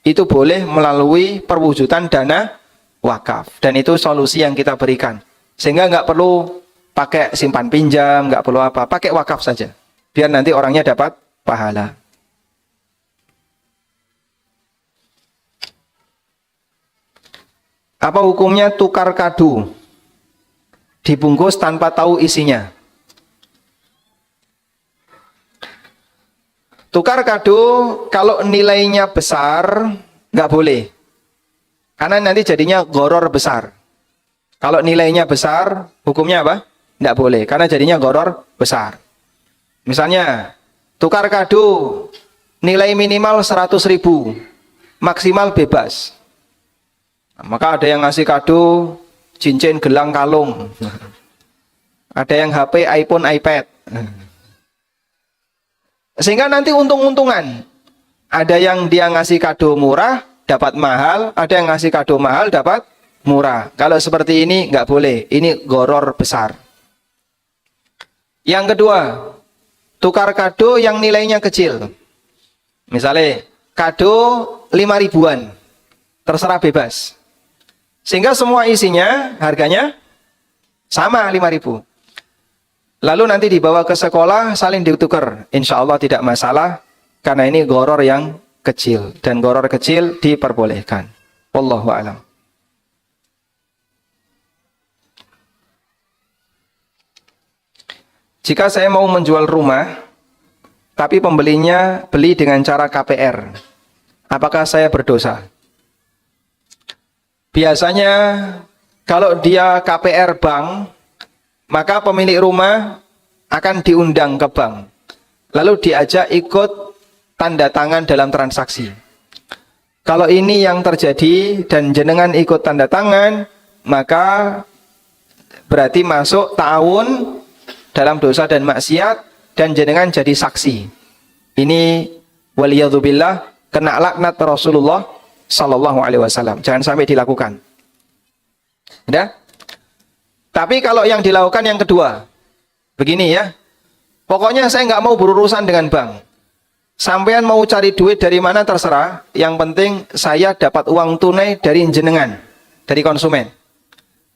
itu boleh melalui perwujudan dana wakaf. Dan itu solusi yang kita berikan. Sehingga nggak perlu pakai simpan pinjam, nggak perlu apa, pakai wakaf saja. Biar nanti orangnya dapat pahala. Apa hukumnya tukar kado dibungkus tanpa tahu isinya? Tukar kado kalau nilainya besar nggak boleh, karena nanti jadinya goror besar. Kalau nilainya besar, hukumnya apa? Nggak boleh, karena jadinya goror besar. Misalnya tukar kado nilai minimal 100.000, maksimal bebas. Maka ada yang ngasih kado cincin, gelang, kalung. Ada yang HP, iPhone, iPad. Sehingga nanti untung-untungan. Ada yang dia ngasih kado murah, dapat mahal. Ada yang ngasih kado mahal, dapat murah. Kalau seperti ini nggak boleh. Ini goror besar. Yang kedua, tukar kado yang nilainya kecil. Misalnya, kado 5 ribuan. Terserah bebas. Sehingga semua isinya harganya sama 5.000. lalu nanti dibawa ke sekolah saling ditukar, insya Allah tidak masalah karena ini gharar yang kecil dan gharar kecil diperbolehkan. Wallahu a'lam. Jika saya mau menjual rumah tapi pembelinya beli dengan cara KPR, apakah saya berdosa? Biasanya kalau dia KPR bank, maka pemilik rumah akan diundang ke bank, lalu diajak ikut tanda tangan dalam transaksi. Kalau ini yang terjadi dan jenengan ikut tanda tangan, maka berarti masuk ta'awun dalam dosa dan maksiat, dan jenengan jadi saksi. Ini waliyadzubillah kena laknat Rasulullah sallallahu alaihi wasallam. Jangan sampai dilakukan. Udah? Tapi kalau yang dilakukan yang kedua, begini ya. Pokoknya saya nggak mau berurusan dengan bank. Sampean mau cari duit dari mana terserah. Yang penting saya dapat uang tunai dari jenengan, dari konsumen.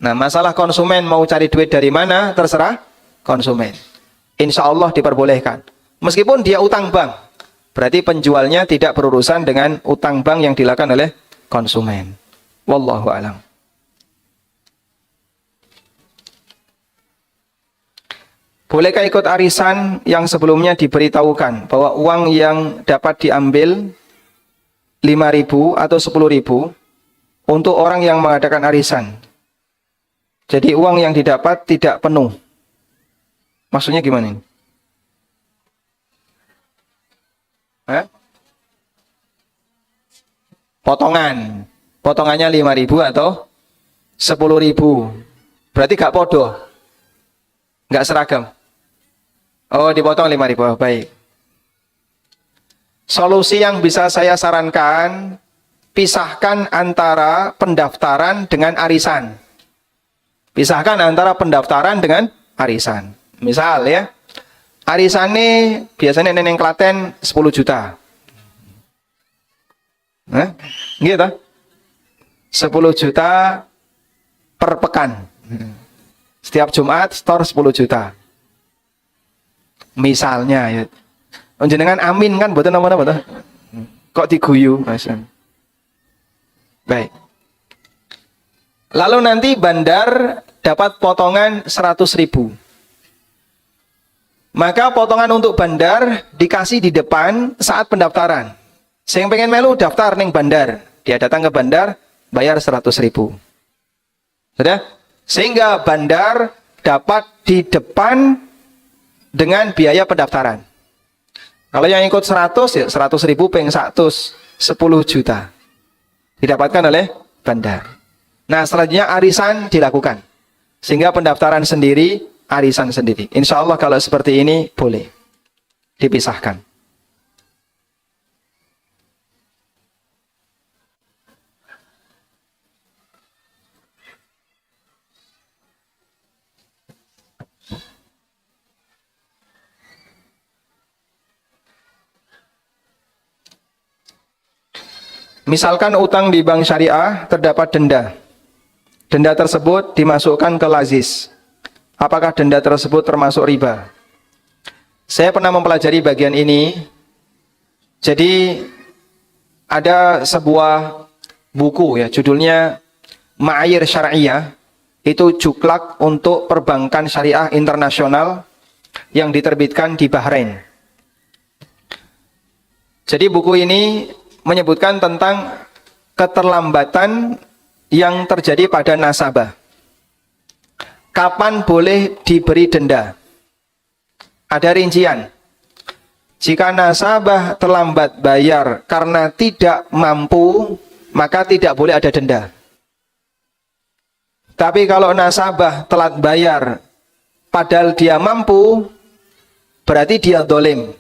Nah, masalah konsumen mau cari duit dari mana terserah konsumen. Insya Allah diperbolehkan. Meskipun dia utang bank, berarti penjualnya tidak berurusan dengan utang bank yang dilakukan oleh konsumen. Wallahu a'lam. Bolehkah ikut arisan yang sebelumnya diberitahukan bahwa uang yang dapat diambil 5.000 atau 10.000 untuk orang yang mengadakan arisan? Jadi uang yang didapat tidak penuh. Maksudnya gimana ini? Potongan. Potongannya 5.000 atau 10.000. Berarti gak podo. Gak seragam. Oh, dipotong 5.000. Baik. Solusi yang bisa saya sarankan, pisahkan antara pendaftaran dengan arisan. Pisahkan antara pendaftaran dengan arisan. Misal ya, arisan ini biasanya neneng Klaten 10 juta. Gitu. 10 juta per pekan. Setiap Jumat store 10 juta. Misalnya ya. Jenengan amin kan betul nama betul. Kok diguyu, Mas? Baik. Lalu nanti bandar dapat potongan 100.000. Maka potongan untuk bandar dikasih di depan saat pendaftaran. Yang pengen melu daftar neng bandar, dia datang ke bandar bayar 100.000. Sudah? Sehingga bandar dapat di depan dengan biaya pendaftaran. Kalau yang ikut 100 ya 100.000 peng 100 10 juta didapatkan oleh bandar. Nah, selanjutnya arisan dilakukan. Sehingga pendaftaran sendiri, arisan sendiri. Insya Allah kalau seperti ini boleh dipisahkan. Misalkan utang di bank syariah terdapat denda. Denda tersebut dimasukkan ke lazis. Apakah denda tersebut termasuk riba? Saya pernah mempelajari bagian ini. Jadi ada sebuah buku ya, judulnya Ma'ayir Syariah. Itu juklak untuk perbankan syariah internasional yang diterbitkan di Bahrain. Jadi buku ini menyebutkan tentang keterlambatan yang terjadi pada nasabah. Kapan boleh diberi denda? Ada rincian. Jika nasabah terlambat bayar karena tidak mampu, maka tidak boleh ada denda. Tapi kalau nasabah telat bayar padahal dia mampu, berarti dia dolim.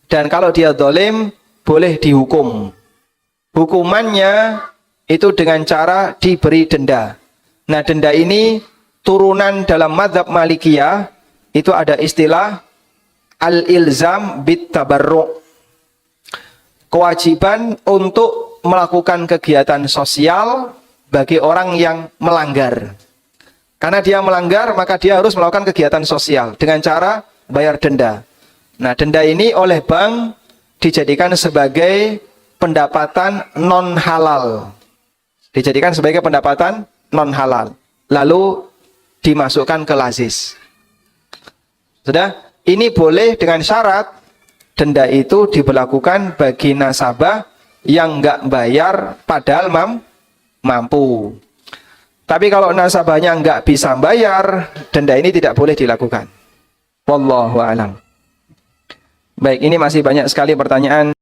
Dan kalau dia dolim, boleh dihukum. Hukumannya itu dengan cara diberi denda. Nah, denda ini turunan dalam mazhab Malikiyah, itu ada istilah al-ilzam bit tabarru'. Kewajiban untuk melakukan kegiatan sosial bagi orang yang melanggar. Karena dia melanggar, maka dia harus melakukan kegiatan sosial dengan cara bayar denda. Nah, denda ini oleh bank dijadikan sebagai pendapatan non halal. Dijadikan sebagai pendapatan non halal. Lalu dimasukkan ke lazis. Sudah? Ini boleh dengan syarat denda itu diberlakukan bagi nasabah yang nggak bayar padahal mampu. Tapi kalau nasabahnya nggak bisa bayar, denda ini tidak boleh dilakukan. Wallahu a'lam. Baik, ini masih banyak sekali pertanyaan.